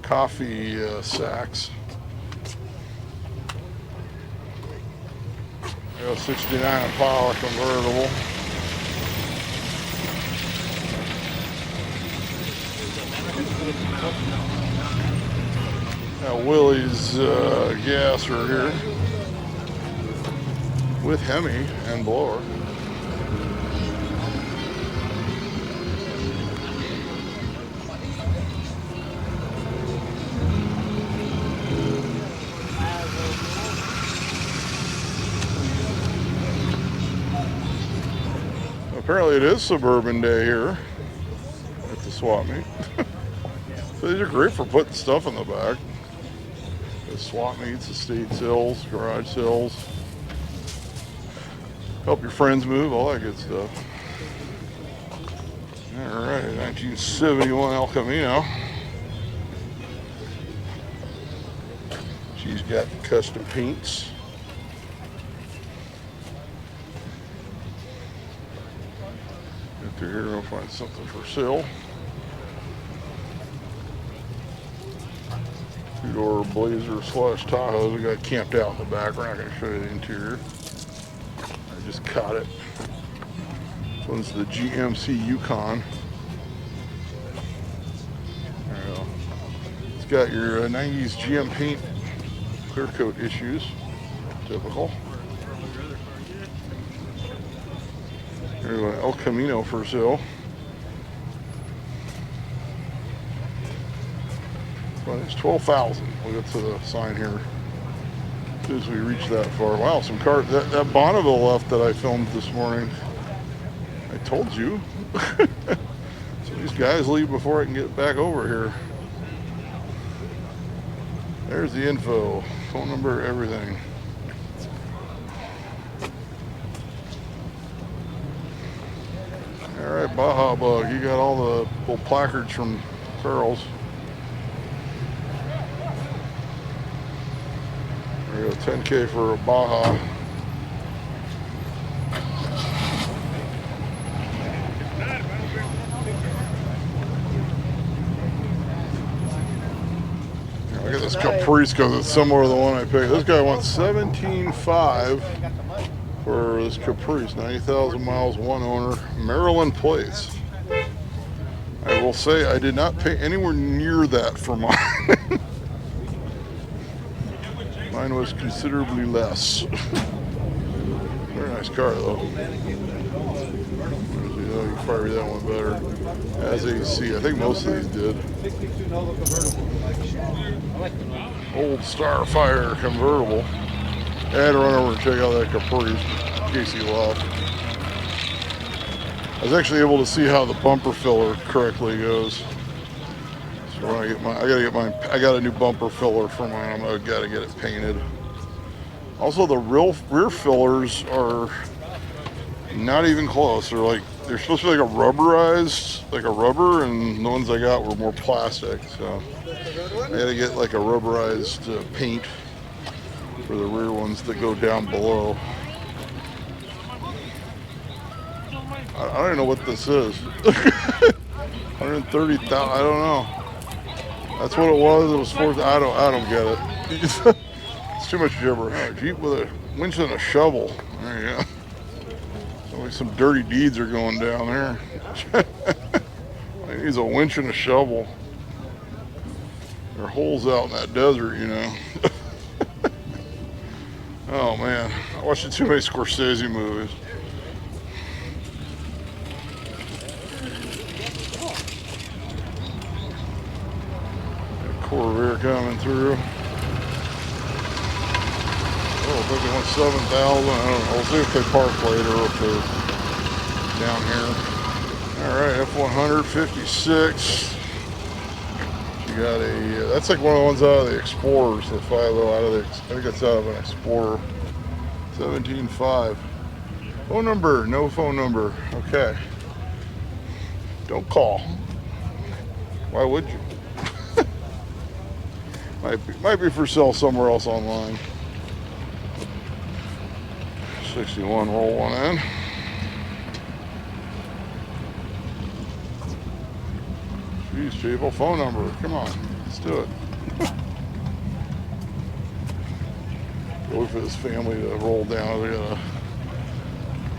A: coffee sacks. 69 Impala convertible. Got Willie's gas right here with Hemi and blower. Apparently it is Suburban Day here at the swap meet. So these are great for putting stuff in the back. The swap meets, estate sales, garage sales. Help your friends move, all that good stuff. All right, 1971 El Camino. She's got custom paints. Get through here, we'll find something for sale. Two-door Blazer / Tahoe. We got camped out in the back. We're not going to show you the interior. I just caught it. This one's the GMC Yukon. There you go. It's got your 90s GM paint clear coat issues. Typical. Here's an El Camino for sale. Well, it's 12,000. We'll get to the sign here as soon as we reach that far. Wow, some cars. That Bonneville left that I filmed this morning. I told you. So these guys leave before I can get back over here. There's the info, phone number, everything. All right, Baja Bug. You got all the little placards from Carl's. There you go, 10K for a Baja. I got this Caprice because it's similar to the one I picked. This guy wants $17,500 for this Caprice, 90,000 miles, one owner, Maryland plates. I will say I did not pay anywhere near that for mine. Mine was considerably less. Very nice car though. You can probably read that one better. As AC, I think most of these did. Old Starfire convertible. I had to run over and check out that Caprice in case he left. I was actually able to see how the bumper filler correctly goes. So when I get I got a new bumper filler for mine. I gotta get it painted. Also, the rear fillers are not even close. They're supposed to be like a rubberized, like a rubber, and the ones I got were more plastic. So I had to get like a rubberized paint for the rear ones that go down below. I don't even know what this is. 130,000. I don't know. That's what it was. It was 4,000. I don't get it. It's too much gibberish. Oh, Jeep with a winch and a shovel. There you go. Like some dirty deeds are going down there. He needs a winch and a shovel. There are holes out in that desert, you know. Oh man, I watched too many Scorsese movies. Corvair coming through. Oh, I think they want 7,000. I don't know. We'll see if they park later or if they're down here. All right, F100 56. You got a. That's like one of the ones out of the Explorers. The 5.0 out of the. I think it's out of an Explorer. 17.5. Phone number? No phone number. Okay. Don't call. Why would you? Might be for sale somewhere else online. 61, roll one in. Jeez, people, phone number. Come on, let's do it. Wait for this family to roll down. They got a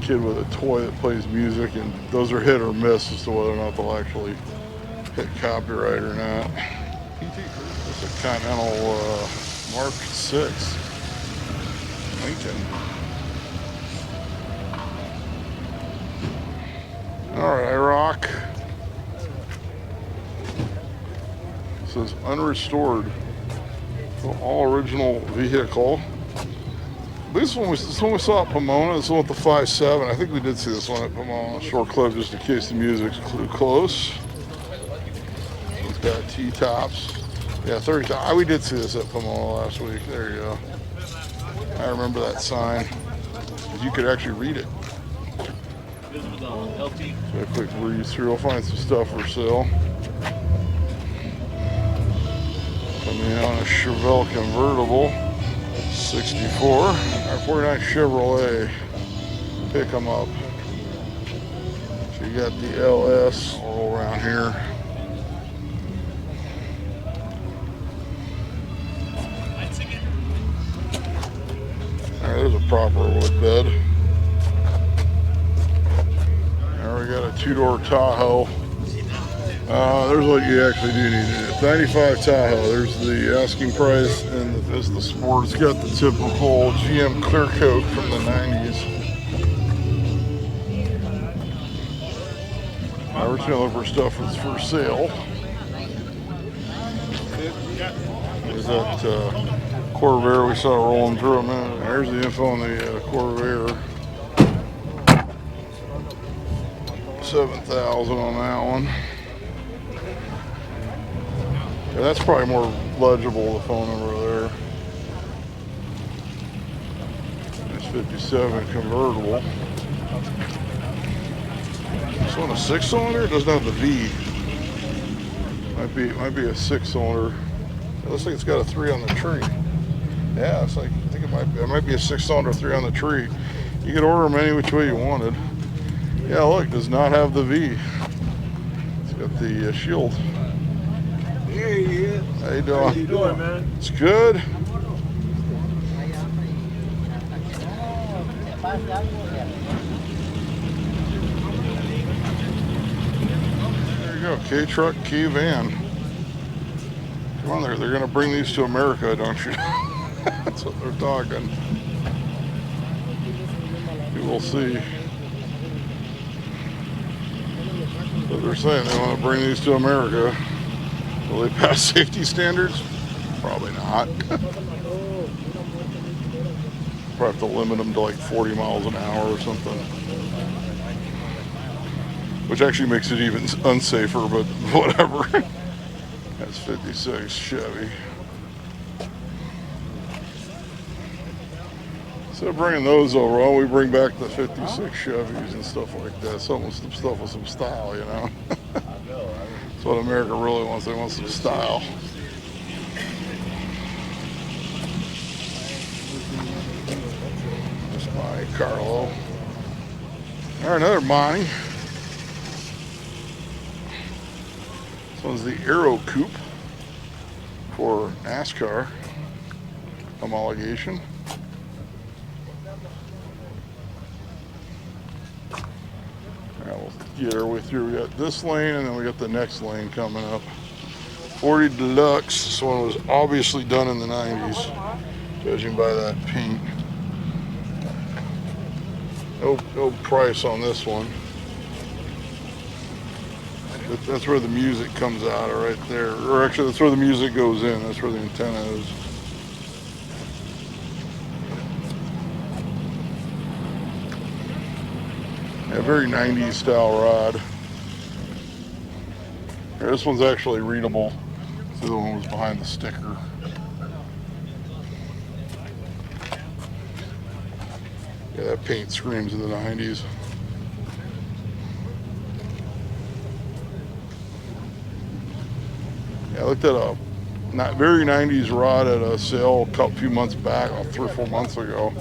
A: kid with a toy that plays music, and those are hit or miss as to whether or not they'll actually hit copyright or not. It's a Continental Mark 6 Lincoln. All right, rock. It says unrestored. So all original vehicle. believe this one we saw at Pomona. This one with the 5.7. I think we did see this one at Pomona. Short clip just in case the music's too close. It's got T-tops. Yeah, 30. We did see this at Pomona last week. There you go. I remember that sign. You could actually read it. So a quick read through. I'll find some stuff for sale. Coming in on a Chevelle convertible. 64. R49 Chevrolet. Pick them up. So you got the LS all around here. There's a proper wood bed. Now we got a two-door Tahoe. There's what you actually do need. It's 95 Tahoe. There's the asking price, and there's the Sport. It's got the typical GM clear coat from the 90s. We're just gonna look for stuff that's for sale. There's that Corvair we saw rolling through a minute. There's the info on the Corvair. 7,000 on that one. Yeah, that's probably more legible, the phone number there. It's 57 convertible. This one a 6-cylinder? It doesn't have the V. Might be a 6-cylinder. It looks like it's got a 3 on the tree. Yeah, it's like, I think it might be a 6-cylinder 3 on the tree. You could order them any which way you wanted. Yeah, look, it does not have the V. It's got the shield.
B: There he is.
A: How you doing?
B: How you doing, man?
A: It's good. There you go, K-truck, K-van. Come on, they're going to bring these to America, don't you? That's what they're talking. We will see. But they're saying they want to bring these to America. Will they pass safety standards? Probably not. Probably have to limit them to like 40 miles an hour or something. Which actually makes it even unsafer, but whatever. That's 56 Chevy. So bringing those over, well, we bring back the 56 Chevys and stuff like that. Some stuff with some style, you know. That's what America really wants. They want some style. That's my Carlo. All right, another Monty. This one's the Aero Coupe for NASCAR homologation. We'll get our way through. We got this lane, and then we got the next lane coming up. 40 Deluxe. This one was obviously done in the 90s, judging by that paint. No price on this one. But that's where the music comes out, right there. Or actually, that's where the music goes in. That's where the antenna is. A very 90s style rod. Here, this one's actually readable. The other one was behind the sticker. Yeah, that paint screams of the 90s. Yeah, I looked at a very 90s rod at a sale a few months back, 3 or 4 months ago.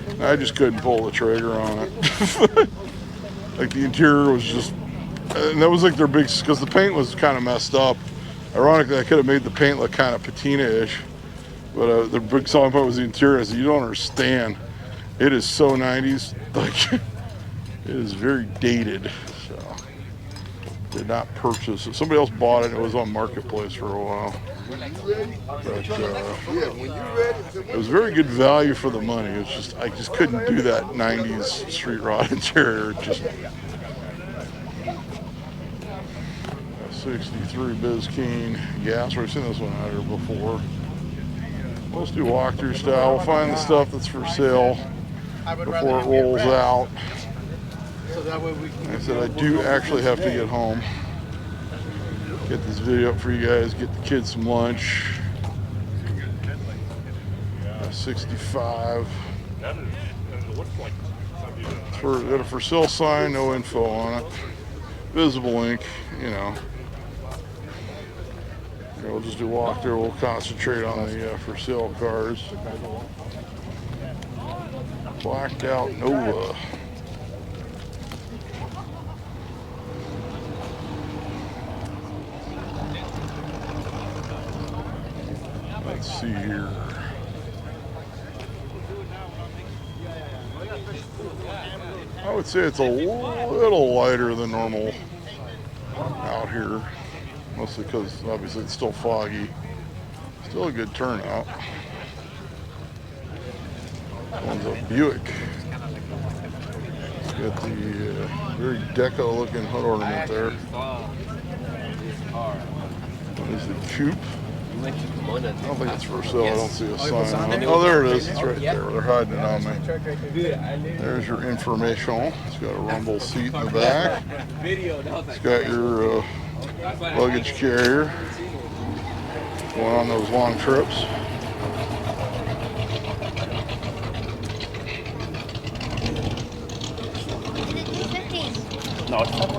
A: And I just couldn't pull the trigger on it. Like the interior was just, and that was like their big, because the paint was kind of messed up. Ironically, I could have made the paint look kind of patina-ish, but the big selling point was the interior. I said, you don't understand. It is so 90s, like it is very dated. So did not purchase it. Somebody else bought it. It was on Marketplace for a while. But it was very good value for the money. It's just I just couldn't do that 90s street rod interior. Just 63 Biscayne gas. I've seen this one out here before. Let's do walkthrough style. We'll find the stuff that's for sale before it rolls out.
B: So that way we can.
A: Like I said, I do actually have to get home. Get this video up for you guys, get the kids some lunch. 65. It's got a for sale sign, no info on it. Visible link, you know. We'll just do walkthrough. We'll concentrate on the for sale cars. Blacked out Nova. Let's see here. I would say it's a little lighter than normal out here. Mostly because obviously it's still foggy. Still a good turnout. This one's a Buick. It's got the very deco looking hood ornament there. What is the coupe? I don't think it's for sale. I don't see a sign on it. Oh, there it is. It's right there. They're hiding it on me. There's your information. It's got a rumble seat in the back. It's got your luggage carrier. Going on those long trips.
D: No, it's not.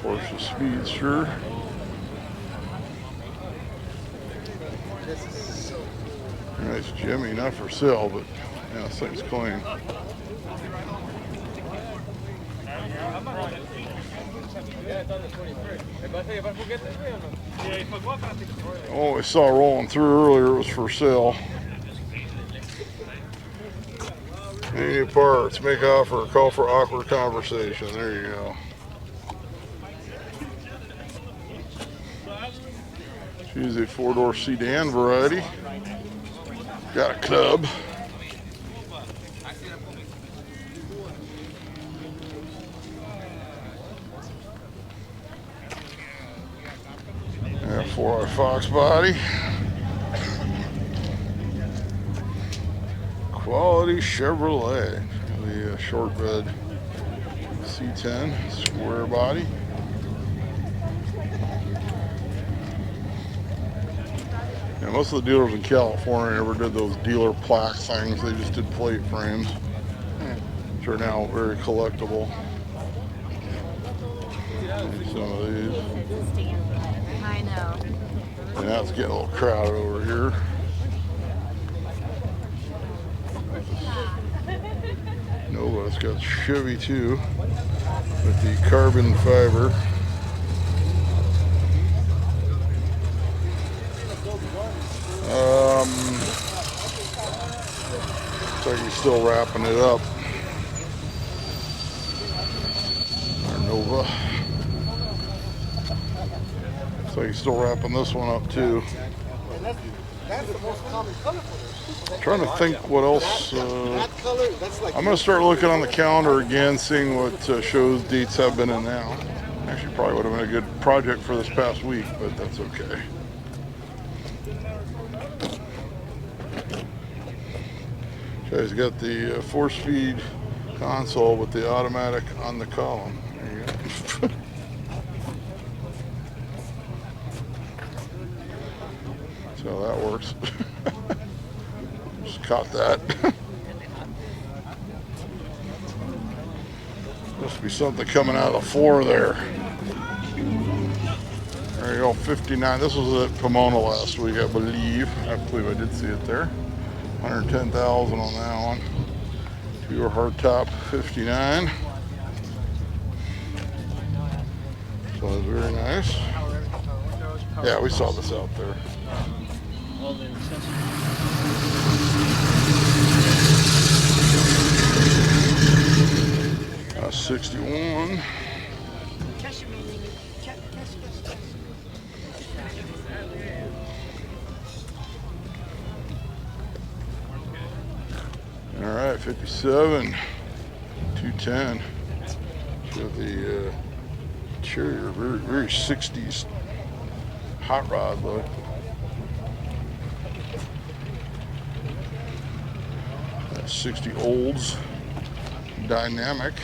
A: Porsche Speedster. Nice Jimmy, not for sale, but yeah, this thing's clean. Oh, I saw rolling through earlier, it was for sale. Any new parts, make offer, call for awkward conversation. There you go. She's a four-door sedan variety. Got a cub. Yeah, 4i Fox body. Quality Chevrolet. The short bed C10 square body. Yeah, most of the dealers in California never did those dealer plaque things. They just did plate frames, which are now very collectible. Maybe some of these.
E: I know.
A: And now it's getting a little crowded over here. No, but it's got Chevy too, with the carbon fiber. Looks like he's still wrapping it up. Our Nova. Looks like he's still wrapping this one up too.
B: That's the most common color for this.
A: Trying to think what else.
B: That color, that's like.
A: I'm going to start looking on the calendar again, seeing what shows dates have been in now. Actually, probably would have been a good project for this past week, but that's okay. Okay, he's got the 4-speed console with the automatic on the column. There you go. So that works. Just caught that. Must be something coming out of the floor there. There you go, 59. This was at Pomona last week, I believe. I believe I did see it there. 110,000 on that one. Pure hardtop 59. So it's very nice. Yeah, we saw this out there. 61. All right, 57, 210. Got the interior, very 60s hot rod look. 60 Olds Dynamic.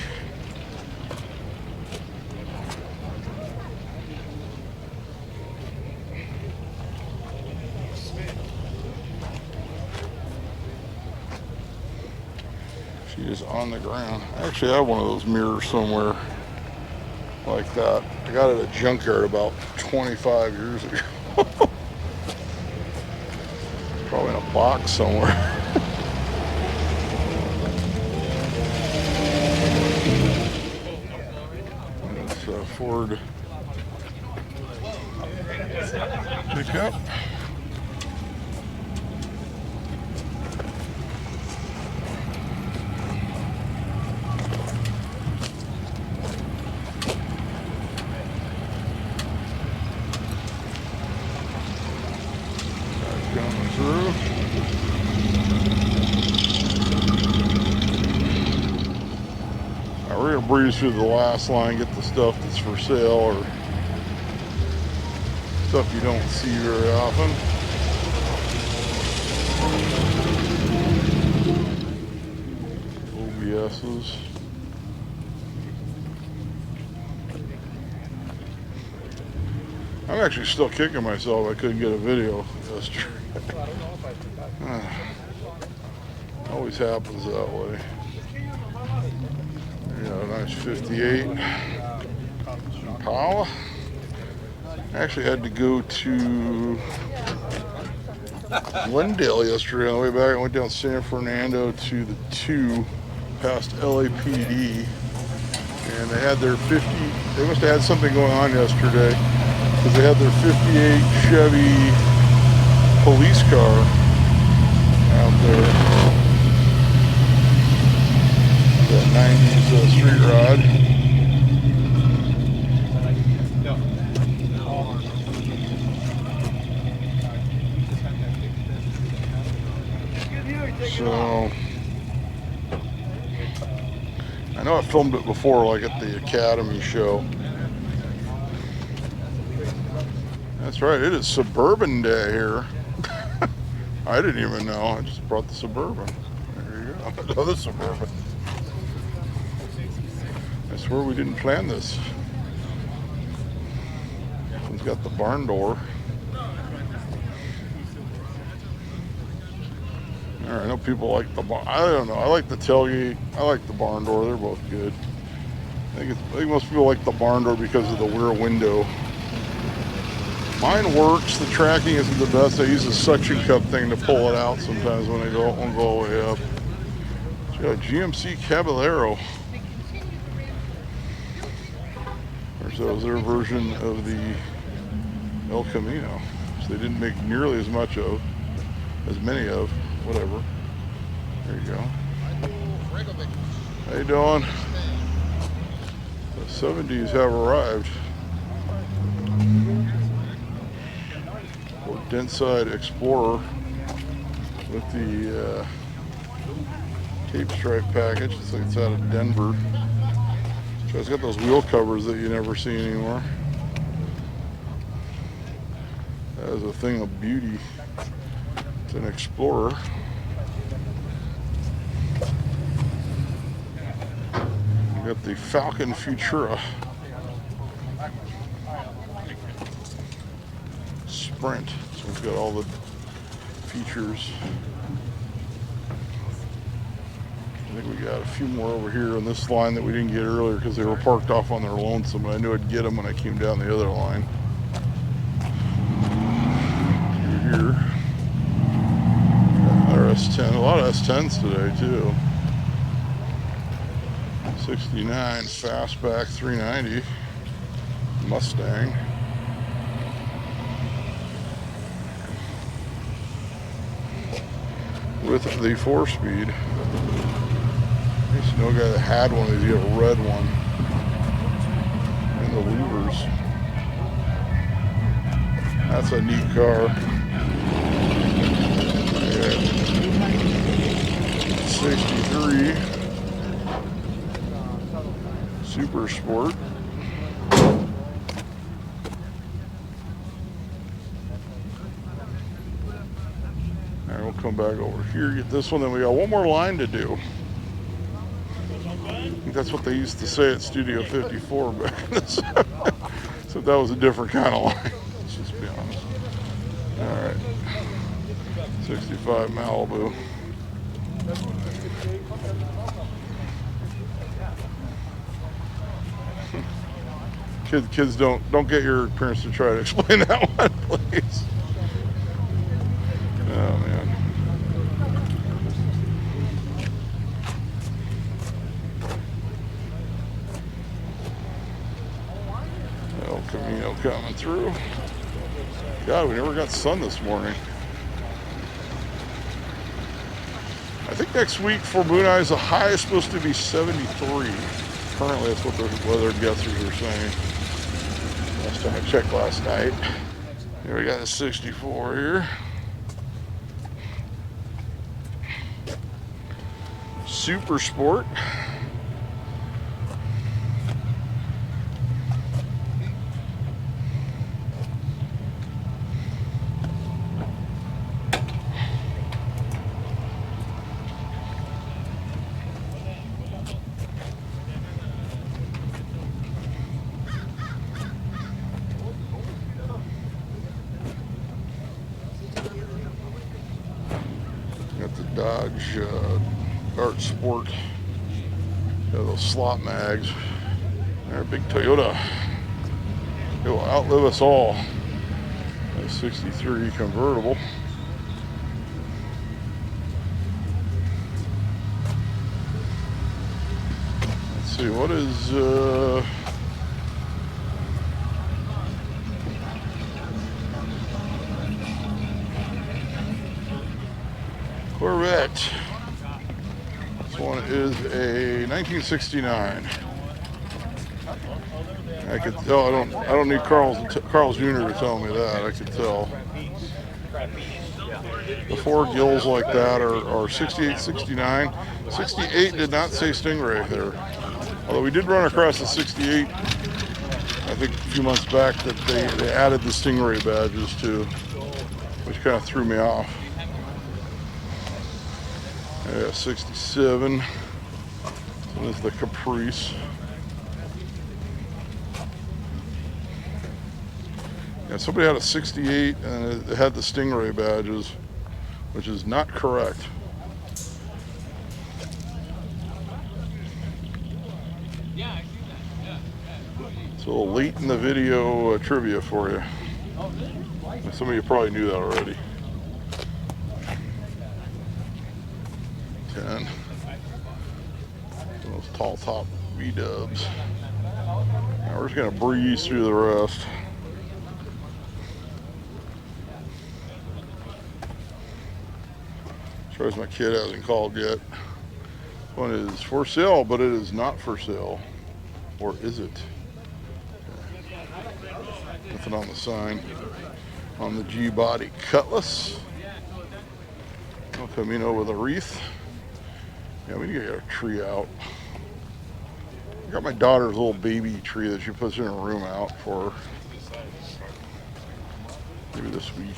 A: She is on the ground. I actually have one of those mirrors somewhere like that. I got it at a junkyard about 25 years ago. Probably in a box somewhere. It's a Ford pickup. Coming through. Now we're gonna breeze through the last line, get the stuff that's for sale or stuff you don't see very often. OBS's. I'm actually still kicking myself I couldn't get a video yesterday. Always happens that way. Yeah, nice 58 Impala. I actually had to go to Glendale yesterday on the way back. I went down San Fernando to the 2 past LAPD, and they had their 50. They must have had something going on yesterday because they had their 58 Chevy police car out there. That 90s street rod. So I know I filmed it before, like at the Academy show. That's right, it is Suburban Day here. I didn't even know. I just brought the Suburban. There you go. Another Suburban. I swear we didn't plan this. This one's got the barn door. I know people like the barn. I don't know. I like the tailgate. I like the barn door. They're both good. I think most people like the barn door because of the rear window. Mine works. The tracking isn't the best. I use a suction cup thing to pull it out sometimes when I won't go all the way up. So got a GMC Caballero. That was their version of the El Camino. So they didn't make nearly as many of, whatever. There you go. How you doing? The 70s have arrived. Dentside Explorer with the tape stripe package. Looks like it's out of Denver. So it's got those wheel covers that you never see anymore. That is a thing of beauty. It's an Explorer. You got the Falcon Futura. Sprint. So we've got all the features. I think we got a few more over here on this line that we didn't get earlier because they were parked off on their lonesome, and I knew I'd get them when I came down the other line. Through here. Our S10, a lot of S10s today too. 69 Fastback 390 Mustang. With the 4-speed. I used to know a guy that had one of these. He had a red one. And the louvers. That's a neat car. Yeah. 63 Super Sport. Alright, we'll Come back over here, get this one. Then we got one more line to do. I think that's what they used to say at Studio 54 back in the 70s. So that was a different kind of line. Let's just be honest. All right. 65 Malibu. Kids don't get your parents to try to explain that one, please. Oh man. El Camino coming through. God, we never got sun this morning. I think next week for Moon Eyes, the high is supposed to be 73. Currently, that's what the weather guessers are saying. Last time I checked last night. Here we got a 64 here. Super Sport. Got the Dodge Dart Sport. Got those slot mags. They're a big Toyota. It will outlive us all. A 63 convertible. Let's see, what is Corvette. This one is a 1969. I could tell. I don't need Carl's Jr. to tell me that. I could tell. The four gills like that are 68, 69. 68 did not say Stingray there. Although we did run across the 68, I think a few months back, that they added the Stingray badges to, which kind of threw me off. Yeah, 67. So this is the Caprice. Yeah, somebody had a 68 and it had the Stingray badges, which is not correct. It's a little late in the video trivia for you. Some of you probably knew that already. 10. Those tall top V-dubs. Now we're just gonna breeze through the rest. As far as my kid hasn't called yet. This one is for sale, but it is not for sale. Or is it? Nothing on the sign. On the G-body Cutlass. El Camino with a wreath. Yeah, we need to get a tree out. I got my daughter's little baby tree that she puts in her room out for maybe this week.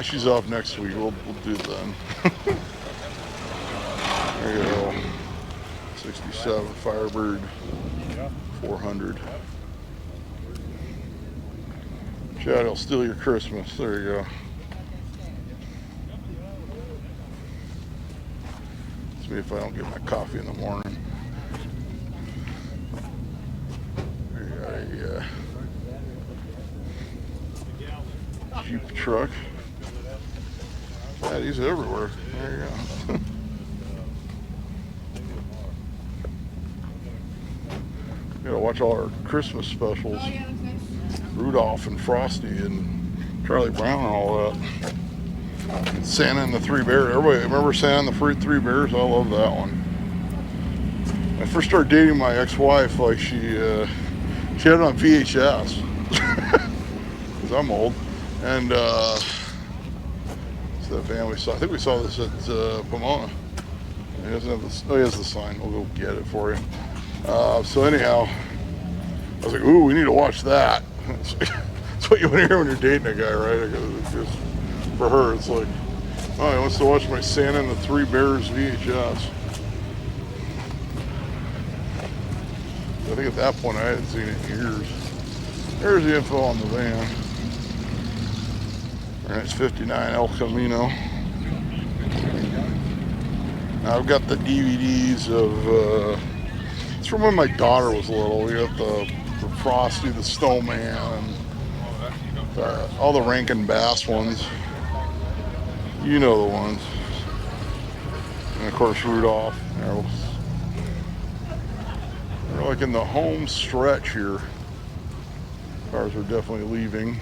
A: She's off next week. We'll do it then. There you go. 67 Firebird 400. Chad, I'll steal your Christmas. There you go. It's me if I don't get my coffee in the morning. We got a Jeep truck. Yeah, these are everywhere. There you go. We gotta watch all our Christmas specials. Rudolph and Frosty and Charlie Brown and all that. And Santa and the Three Bears. Everybody remember Santa and the Three Bears? I love that one. When I first started dating my ex-wife, like she had it on VHS. Because I'm old. And it's that van we saw. I think we saw this at Pomona. He doesn't have this. Oh, he has the sign. We'll go get it for you. So anyhow, I was like, ooh, we need to watch that. That's what you want to hear when you're dating a guy, right? It's just For her, it's like, oh, he wants to watch my Santa and the Three Bears VHS. I think at that point I hadn't seen it in years. There's the info on the van. All right, it's 59 El Camino. Now I've got the DVDs of, it's from when my daughter was little. We got the Frosty the Snowman, and all the Rankin Bass ones. You know the ones. And of course Rudolph. We're like in the home stretch here. Cars are definitely leaving.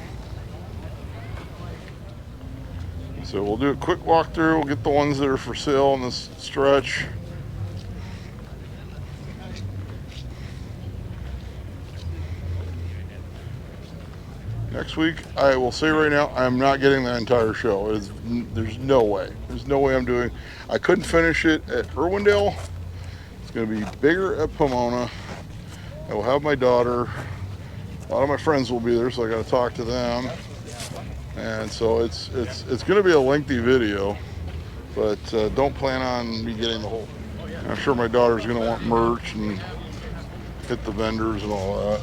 A: So we'll do a quick walkthrough. We'll get the ones that are for sale in this stretch. Next week, I will say right now, I'm not getting the entire show. There's no way. There's no way I'm doing. I couldn't finish it at Irwindale. It's going to be bigger at Pomona. I will have my daughter. A lot of my friends will be there, so I got to talk to them. And so it's going to be a lengthy video, but don't plan on me getting the whole. I'm sure my daughter's going to want merch and hit the vendors and all that.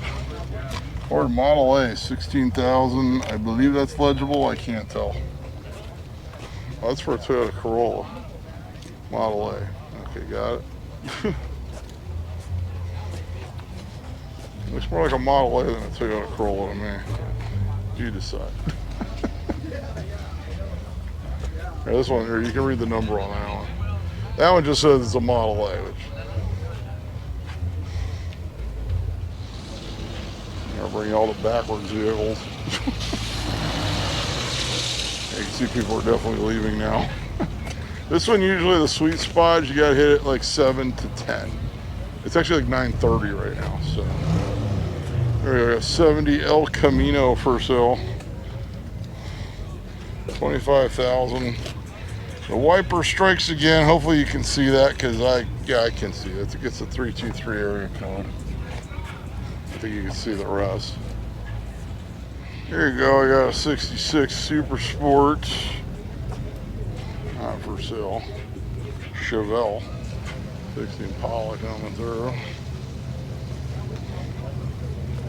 A: Ford Model A, 16,000. I believe that's legible. I can't tell. Oh, that's for a Toyota Corolla. Model A. Okay, got it. Looks more like a Model A than a Toyota Corolla to me. You decide. Right, this one here, you can read the number on that one. That one just says it's a Model A, which I'll bring all the backwards vehicles. You can see people are definitely leaving now. This one, usually the sweet spot, you gotta hit it like 7 to 10. It's actually like 9:30 right now, so. There we go, 70 El Camino for sale. 25,000. The wiper strikes again. Hopefully you can see that, because I can see it. It gets a 323 area code. I think you can see the rest. Here you go, I got a 66 Super Sport. Not for sale. Chevelle. 16 Impala coming through.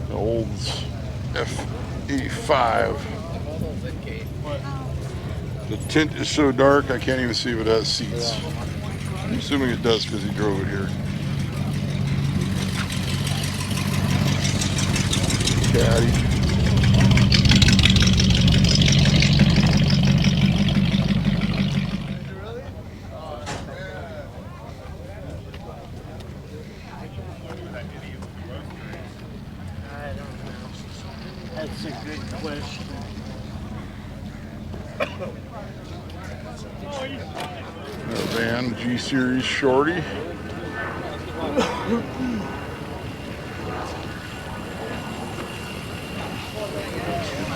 A: The old F85. The tint is so dark I can't even see if it has seats. I'm assuming it does because he drove it here. Caddy.
C: That's a good question.
A: Van G-Series Shorty.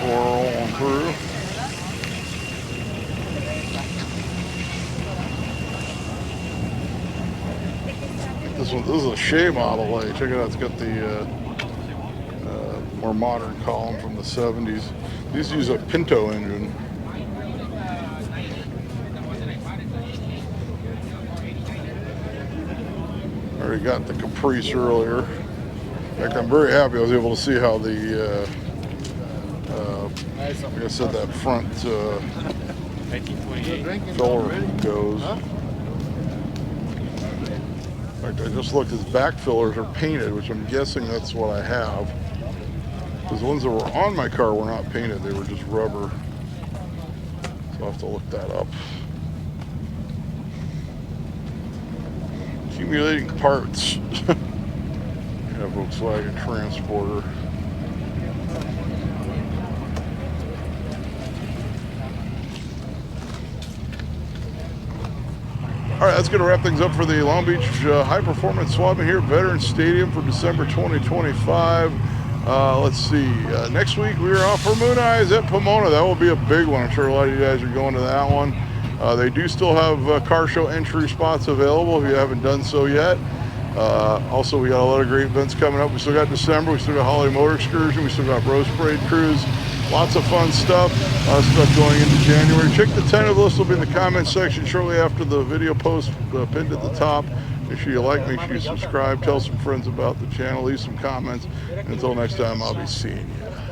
A: Rolling through. This is a Shea Model A. Check it out. It's got the more modern column from the 70s. These use a Pinto engine. Already got the Caprice earlier. In fact, I'm very happy I was able to see how the like I said, that front filler goes. In fact, I just looked, his back fillers are painted, which I'm guessing that's what I have. Because the ones that were on my car were not painted, they were just rubber. So I'll have to look that up. Accumulating parts. Yeah, Volkswagen Transporter. All right, that's going to wrap things up for the Long Beach High Performance Swap here at Veterans Stadium for December 2025. Let's see. Next week we are off for Moon Eyes at Pomona. That will be a big one. I'm sure a lot of you guys are going to that one. They do still have car show entry spots available if you haven't done so yet. Also, we got a lot of great events coming up. We still got December. We still got Holiday Motor Excursion. We still got Rose Parade Cruise. Lots of fun stuff. Stuff going into January. Check the tentative list. Will be in the comments section shortly after the video post pinned at the top. Make sure you like, make sure you subscribe, tell some friends about the channel, leave some comments. And until next time, I'll be seeing you.